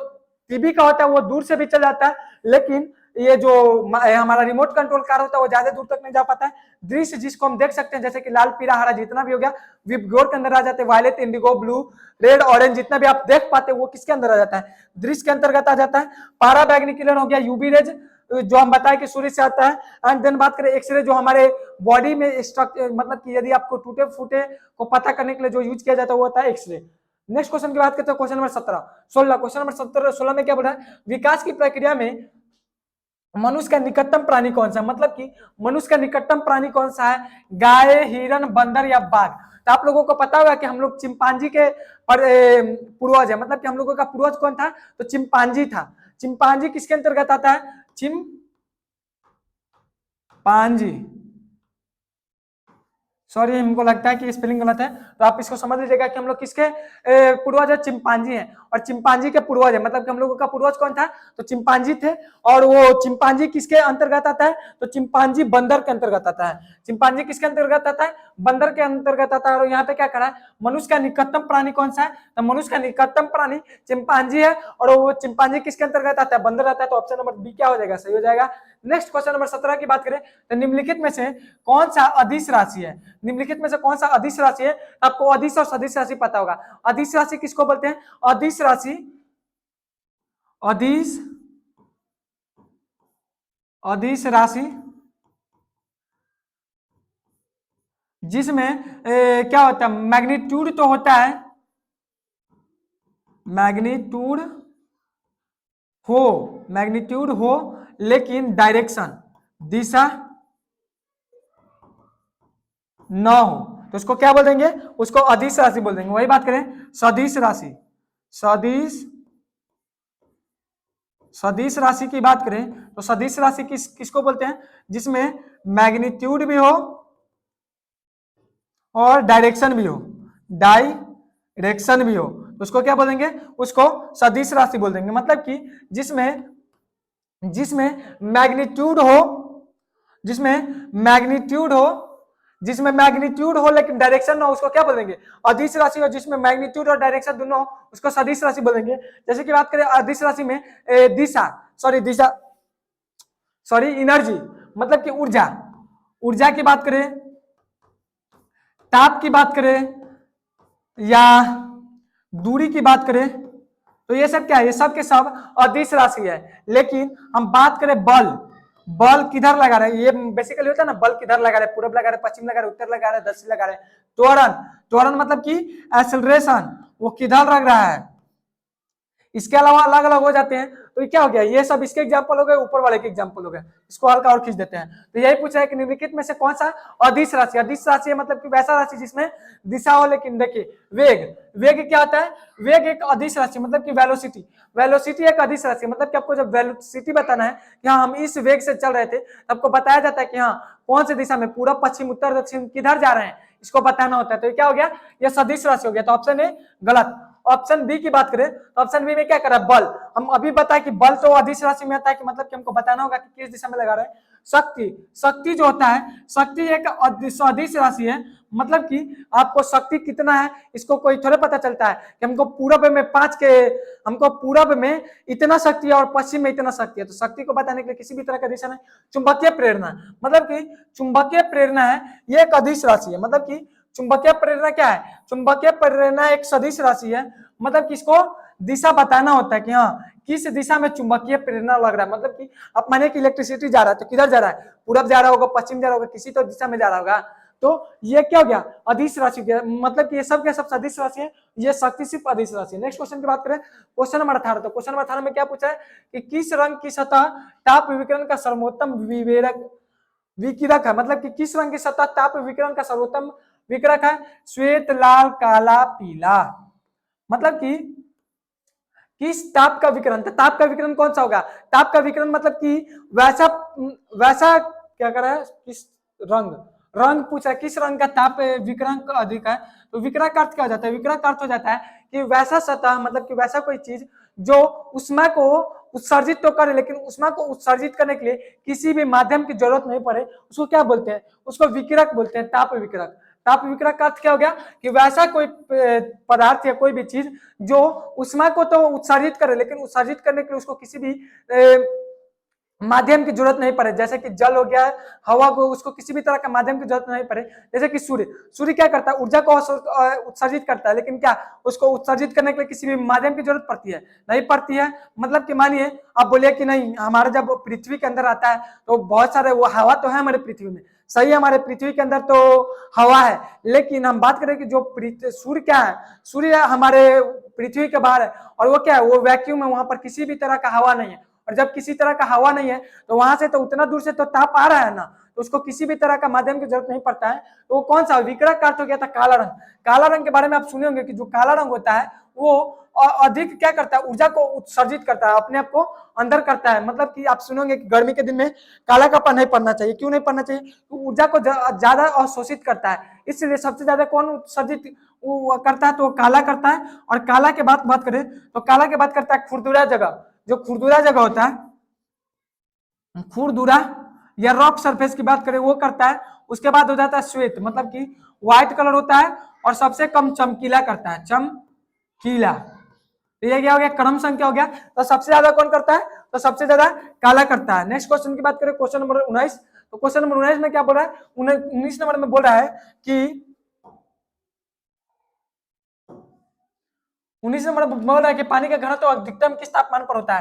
टीवी का होता है वो दूर से भी चल जाता है, लेकिन ये जो हमारा रिमोट कंट्रोल कार होता है वो ज्यादा दूर तक नहीं जा पाता है। दृश्य जिसको हम देख सकते हैं जैसे कि लाल पीला हरा जितना भी हो गया विबग्योर के अंदर आ जाते हैं, violet indigo blue red orange जितना भी आप देख पाते हैं वो किसके अंदर आ जाता है, दृश्य के अंतर्गत आ जाता है। पाराबैंगनी किरण हो गया यूवी रेज जो हम बताए कि सूर्य से आता है। एंड देन बात करें एक्सरे जो हमारे बॉडी में स्ट्रक्चर, मतलब कि यदि आपको टूटे फूटे को पता करने के लिए जो यूज किया जाता है वो होता है एक्सरे। नेक्स्ट क्वेश्चन की बात करते हैं, क्वेश्चन नंबर 16 क्वेश्चन नंबर 16 में क्या बोला है, विकास की प्रक्रिया में मनुष्य का निकटतम प्राणी कौन सा है, मतलब कि मनुष्य का निकटतम प्राणी कौन सा है, गाय, हिरण, बंदर या बाघ। तो आप लोगों को पता होगा कि हम लोग चिंपांजी के पूर्वज है, मतलब कि हम लोगों का पूर्वज कौन था, तो चिंपांजी था। चिंपांजी किसके अंतर्गत आता है, चिंपांजी सॉरी, हमको लगता है कि स्पेलिंग गलत है, तो आप इसको समझ लीजिएगा कि हम लोग किसके पूर्वज है, चिंपांजी हैं, और चिंपांजी के पूर्वज है, मतलब कि हम लोगों का पूर्वज कौन था, तो चिंपांजी थे। और वो चिंपांजी किसके अंतर्गत आता है, तो चिंपांजी बंदर के अंतर्गत आता है। चिंपांजी किसके अंतर्गत आता है, बंदर के अंतर्गत आता है। और यहाँ पे क्या करा है, मनुष्य का निकटतम प्राणी कौन सा है, तो मनुष्य का निकटतम प्राणी चिंपांजी है, और वो चिंपांजी किसके अंतर्गत आता है, बंदर आता है। तो ऑप्शन नंबर बी क्या हो जाएगा, सही हो जाएगा। नेक्स्ट क्वेश्चन नंबर 17 की बात करें, तो निम्नलिखित में से कौन सा अदिश राशि है, निम्नलिखित में से कौन सा अदिश राशि है। आपको अदिश और सदिश राशि पता होगा। अदिश राशि किसको बोलते हैं, अदिश राशि, अदिश अदिश राशि जिसमें क्या होता है, मैग्नीट्यूड तो होता है, मैग्नीट्यूड हो लेकिन डायरेक्शन, दिशा न हो, तो उसको क्या बोल देंगे, उसको अदिश राशि बोल देंगे। वही बात करें सदिश राशि, सदिश राशि की बात करें तो सदिश राशि किसको बोलते हैं, जिसमें मैग्नीट्यूड भी हो और डायरेक्शन भी हो, डायरेक्शन भी हो, तो उसको क्या बोलेंगे, उसको सदिश राशि बोल देंगे। मतलब कि जिसमें मैग्नीट्यूड हो, जिसमें मैग्नीट्यूड हो लेकिन डायरेक्शन ना हो, उसको क्या बोलेंगे, अदिश राशि। और जिसमें मैग्नीट्यूड और डायरेक्शन दोनों हो, उसको सदिश राशि बोलेंगे। जैसे कि बात करें अदिश राशि में एनर्जी, मतलब कि ऊर्जा की बात करें, ताप की बात करें या दूरी की बात करें, तो ये सब क्या है, ये सब के सब अदिश राशि है। लेकिन हम बात करें बल किधर लगा रहे हैं, ये बेसिकली होता है ना, बल किधर लगा रहे हैं, पूरब लगा रहे, पश्चिम लगा रहे, उत्तर लगा रहे, दक्षिण लगा रहे। त्वरण मतलब कि एक्सेलरेशन, वो किधर लग रहा है। इसके अलावा अलग अलग हो जाते हैं, तो ये क्या हो गया, ये सब इसके एग्जांपल हो गए, ऊपर वाले के एग्जांपल हो गए। इसको हल्का और खींच देते हैं। तो यही पूछा है कि निम्नलिखित में से कौन सा अदिश राशि, अदिश राशि है मतलब कि वैसा राशि जिसमें दिशा हो, लेकिन देखिए वेग क्या होता है, वेग एक अदिश राशि, मतलब कि वेलोसिटी एक अदिश राशि, मतलब कि आपको जब वेलोसिटी बताना है कि हाँ हम इस वेग से चल रहे थे, आपको बताया जाता है कि हाँ कौन सी दिशा में, पूरब पश्चिम उत्तर दक्षिण किधर जा रहे हैं, इसको बताना होता है। तो क्या हो गया, ये सदिश राशि हो गया। तो ऑप्शन ए गलत। ऑप्शन बी की बात करें तो ऑप्शन बी में क्या करा, बल। हम अभी बताए कि बल तो अदिश राशि में आता है, कि मतलब कि हमको बताना होगा कि किस दिशा में लगा रहे हैं। शक्ति जो होता है, शक्ति एक अदिश राशि है, मतलब कि आपको शक्ति कितना है इसको कोई थोड़े पता चलता है कि हमको पूरब में हमको पूरब में इतना शक्ति है और पश्चिम में इतना शक्ति है। तो शक्ति को बताने के लिए किसी भी तरह का दिशा नहीं। चुंबकीय प्रेरणा, मतलब कि चुंबकीय प्रेरणा है, ये एक अदिश राशि है। मतलब कि चुंबकीय प्रेरणा क्या है, चुंबकीय प्रेरणा एक सदिश राशि है, मतलब कि इसको दिशा बताना होता है कि हाँ किस दिशा में चुंबकीय प्रेरणा लग रहा है। मतलब कि आप माने कि इलेक्ट्रिसिटी जा रहा है तो किधर जा रहा है, पूरब जा रहा होगा, पश्चिम जा रहा होगा, किसी तो दिशा में जा रहा होगा। तो ये क्या हो गया, अदिश राशि, मतलब कि ये सब के सब सदिश राशि है, ये शक्ति सिर्फ अदिश राशि है। नेक्स्ट क्वेश्चन की बात करें, क्वेश्चन नंबर 18। तो क्वेश्चन नंबर 18 में क्या पूछा है कि किस रंग की सतह ताप विकिरण का सर्वोत्तम विकिरक है, मतलब कि किस रंग की सतह ताप विकिरण का सर्वोत्तम विकिरक है, श्वेत, लाल, काला, पीला। मतलब कि किस ताप का विकिरण, ताप का विकिरण कौन सा होगा, ताप का विकिरण मतलब कि वैसा क्या कर रहा है, किस रंग पूछा, किस रंग का ताप विकिरण अधिक है। तो विकिरक अर्थ क्या हो जाता है, विकिरक अर्थ हो जाता है कि वैसा सतह, मतलब कि वैसा कोई चीज जो उष्मा को उत्सर्जित तो करे, लेकिन उष्मा को उत्सर्जित करने के लिए किसी भी माध्यम की जरूरत नहीं पड़े, उसको क्या बोलते हैं, उसको विकिरक बोलते हैं, ताप विकिरक। ताप विकिरक का अर्थ क्या हो गया कि वैसा कोई पदार्थ या कोई भी चीज जो उष्मा को तो उत्सर्जित करे, लेकिन उत्सर्जित करने के लिए उसको किसी भी माध्यम की जरूरत नहीं पड़े। जैसे कि जल हो गया, हवा को, उसको किसी भी तरह का माध्यम की जरूरत नहीं पड़े। जैसे कि सूर्य क्या करता है, ऊर्जा को उत्सर्जित करता है, लेकिन क्या उसको उत्सर्जित करने के लिए किसी भी माध्यम की जरूरत पड़ती है, नहीं पड़ती है। मतलब कि मानिए आप बोलिए कि नहीं, हमारे जब पृथ्वी के अंदर आता है तो बहुत सारे वो हवा तो है हमारे पृथ्वी में, सही है, हमारे पृथ्वी के अंदर तो हवा है, लेकिन हम बात करें कि जो सूर्य क्या है, सूर्य हमारे पृथ्वी के बाहर है, और वो क्या है, वो वैक्यूम है, वहां पर किसी भी तरह का हवा नहीं है। और जब किसी तरह का हवा नहीं है तो वहां से तो उतना दूर से तो ताप आ रहा है ना, तो उसको किसी भी तरह का माध्यम की जरूरत नहीं पड़ता है। तो वो कौन सा विकिरक का अर्थ हो गया था, काला रंग। काला रंग के बारे में आप सुने होंगे कि जो काला रंग होता है वो अधिक क्या करता है, ऊर्जा को उत्सर्जित करता है, अपने आप को अंदर करता है। मतलब कि आप सुनोगे कि गर्मी के दिन में काला कपड़ा नहीं पहनना चाहिए। क्यों नहीं पहनना चाहिए? ऊर्जा को ज्यादा अवशोषित करता है, इसलिए सबसे ज्यादा कौन उत्सर्जित करता है, तो काला करता है। और काला के बात करें तो काला के बात करता है खुरदुरा जगह, जो खुरदुरा जगह होता है, खुरदुरा या रॉक सरफेस की बात करें वो करता है। उसके बाद हो जाता है श्वेत, मतलब कि व्हाइट कलर होता है और सबसे कम चमकीला करता है, चमकीला। तो ये क्या हो गया, क्रम संख्या हो गया। तो सबसे ज्यादा कौन करता है, तो सबसे ज्यादा काला करता है। नेक्स्ट क्वेश्चन की बात करें, क्वेश्चन नंबर 19। तो क्वेश्चन नंबर 19 में क्या बोल रहा है, 19 नंबर में बोल रहा है कि 19 नंबर बोल रहा है कि पानी का घनत्व तो अधिकतम किस तापमान पर होता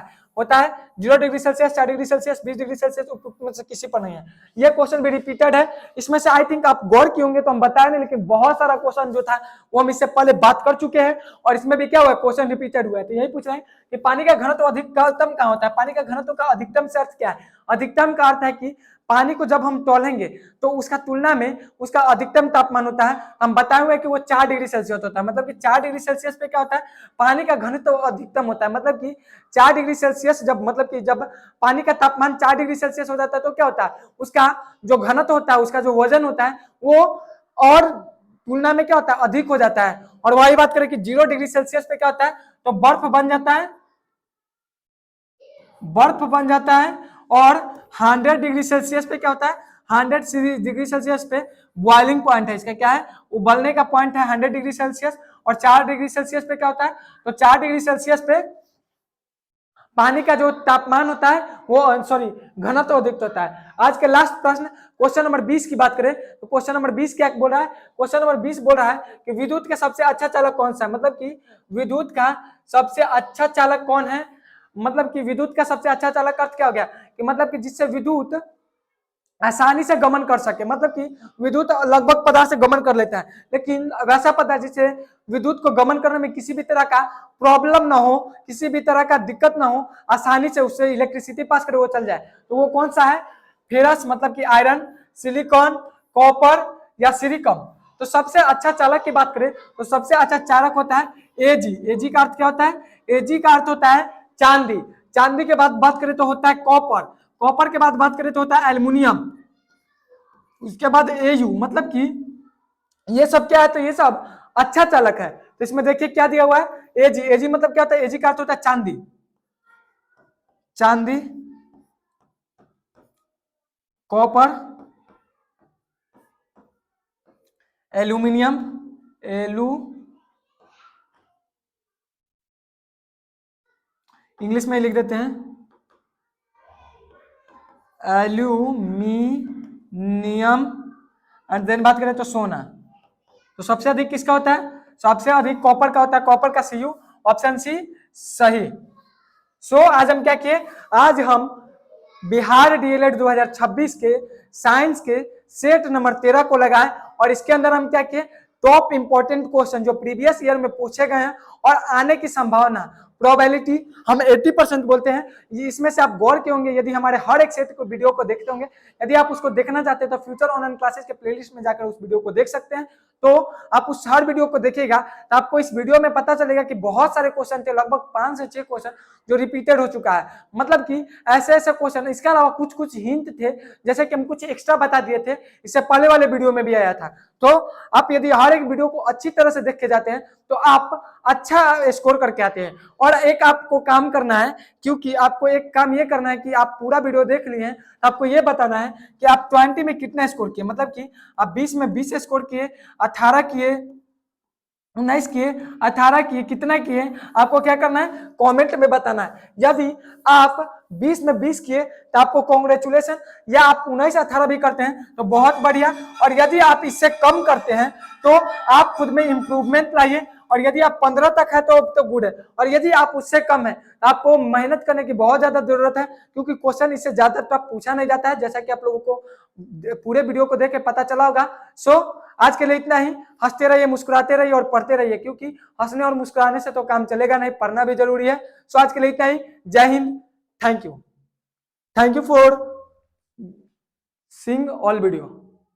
है 0 degree Celsius, 4 degree Celsius, 20 degree Celsius, उपयुक्त में से किसी पर नहीं है। ये क्वेश्चन भी रिपीटेड है। इसमें से आई थिंक आप गौर किए होंगे तो हम बताए नहीं, लेकिन बहुत सारा क्वेश्चन जो था वो हम इससे पहले बात कर चुके हैं और इसमें भी क्या हुआ, क्वेश्चन रिपीटेड हुआ है। तो यही पूछ रहे हैं कि पानी का घनत्व अधिकतम कहाँ होता है। पानी का घनत्व का अधिकतम से अर्थ क्या है? अधिकतम का अर्थ है कि पानी को जब हम तौलेंगे तो उसका तुलना में उसका अधिकतम तापमान होता है। हम बताए हुए कि वो 4 डिग्री सेल्सियस होता है। मतलब कि 4 डिग्री सेल्सियस पे क्या होता है, पानी का घनत्व अधिकतम होता है। मतलब कि 4 डिग्री सेल्सियस जब, मतलब कि जब पानी का तापमान 4 डिग्री सेल्सियस हो जाता है तो क्या होता है, उसका जो घनत्व होता है, उसका जो वजन होता है वो और तुलना में क्या होता है, अधिक हो जाता है। और वही बात करें कि 0 डिग्री सेल्सियस पे क्या होता है, तो बर्फ बन जाता है, बर्फ बन जाता है। और 100 डिग्री सेल्सियस पे क्या होता है, 100 डिग्री सेल्सियस पे बॉइलिंग पॉइंट है, इसका क्या है, उबलने का पॉइंट है 100 डिग्री सेल्सियस। और 4 डिग्री सेल्सियस पे क्या होता है, तो 4 डिग्री सेल्सियस पे पानी का जो तापमान होता है वो, सॉरी, घनत्व अधिक होता है। आज के लास्ट प्रश्न क्वेश्चन नंबर 20 की बात करें तो क्वेश्चन नंबर 20 क्या बोल रहा है, क्वेश्चन नंबर 20 बोल रहा है कि विद्युत का सबसे अच्छा चालक कौन सा है। मतलब कि विद्युत का सबसे अच्छा चालक कौन है, मतलब कि विद्युत का सबसे अच्छा चालक का अर्थ क्या हो गया कि मतलब कि जिससे विद्युत आसानी से गमन कर सके। मतलब कि विद्युत लगभग पदार्थ से गमन कर लेता है, लेकिन वैसा पदार्थ जिससे विद्युत को गमन करने में किसी भी तरह का प्रॉब्लम ना हो, किसी भी तरह का दिक्कत ना हो, आसानी से उससे इलेक्ट्रिसिटी पास करे वो चल जाए, तो वो कौन सा है, फेरस, मतलब कि आयरन, सिलिकॉन, कॉपर या सिलिकम। तो सबसे अच्छा चालक की बात करें तो सबसे अच्छा चालक होता है एजी। एजी का अर्थ क्या होता है, एजी का अर्थ होता है चांदी। चांदी के बाद बात करें तो होता है कॉपर। कॉपर के बाद बात करें तो होता है एल्युमिनियम। उसके बाद एयू, मतलब कि ये सब क्या है, तो ये सब अच्छा चालक है। तो इसमें देखिए क्या दिया हुआ है, एजी। एजी मतलब क्या होता है, एजी का अर्थ होता है चांदी, चांदी, कॉपर, एल्यूमिनियम, इंग्लिश में लिख देते हैं एल्यूमिनियम। एंड देन बात करें तो सोना। तो सबसे अधिक किसका होता है, सबसे अधिक कॉपर का होता है, कॉपर का सीयू, ऑप्शन सी सही। सो आज हम क्या किए, आज हम बिहार डीएलएड 2026 के साइंस के सेट नंबर 13 को लगाए और इसके अंदर हम क्या किए, टॉप इंपॉर्टेंट क्वेश्चन जो प्रीवियस ईयर में पूछे गए हैं और आने की संभावना, प्रोबेबिलिटी हम 80% बोलते हैं। इसमें से आप गौर किए होंगे, यदि हमारे हर एक सेट को वीडियो को देखते होंगे, यदि आप उसको देखना चाहते हैं तो फ्यूचर ऑनलाइन क्लासेस के प्लेलिस्ट में जाकर उस वीडियो को देख सकते हैं। तो आप उस हर वीडियो को देखिएगा तो आपको इस वीडियो में पता चलेगा कि बहुत सारे क्वेश्चन थे, लगभग 5 से 6 क्वेश्चन जो रिपीटेड हो चुका है। मतलब कि ऐसे ऐसे क्वेश्चन, इसके अलावा कुछ कुछ हिंट थे, जैसे कि हम कुछ एक्स्ट्रा बता दिए थे, इससे पहले वाले वीडियो में भी आया था। तो आप यदि हर एक वीडियो को अच्छी तरह से देख के जाते हैं तो आप अच्छा स्कोर करके आते हैं। और एक आपको काम करना है, क्योंकि आपको एक काम ये करना है कि आप पूरा वीडियो देख लिए हैं, आपको ये बताना है कि आप 20 में कितना स्कोर किए। मतलब कि आप 20 में 20 स्कोर किए, 18 किए, 19 किए, 18 किए, कितना किए, आपको क्या करना है, कमेंट में बताना है। यदि आप 20 में 20 किए तो आपको कांग्रेचुलेशन, या आप 19 18 भी करते हैं तो बहुत बढ़िया। और यदि आप इससे कम करते हैं तो आप खुद में इंप्रूवमेंट लाइए, और यदि आप 15 तक है तो गुड है, और यदि आप उससे कम है तो आपको मेहनत करने की बहुत ज्यादा जरूरत है, क्योंकि क्वेश्चन इससे ज्यादा तो पूछा नहीं जाता है, जैसा कि आप लोगों को पूरे वीडियो को देख के पता चला होगा। सो आज के लिए इतना ही। हंसते रहिए, मुस्कुराते रहिए और पढ़ते रहिए, क्योंकि हंसने और मुस्कुराने से तो काम चलेगा नहीं, पढ़ना भी जरूरी है। सो आज के लिए इतना ही। जय Hind, thank you for seeing all video.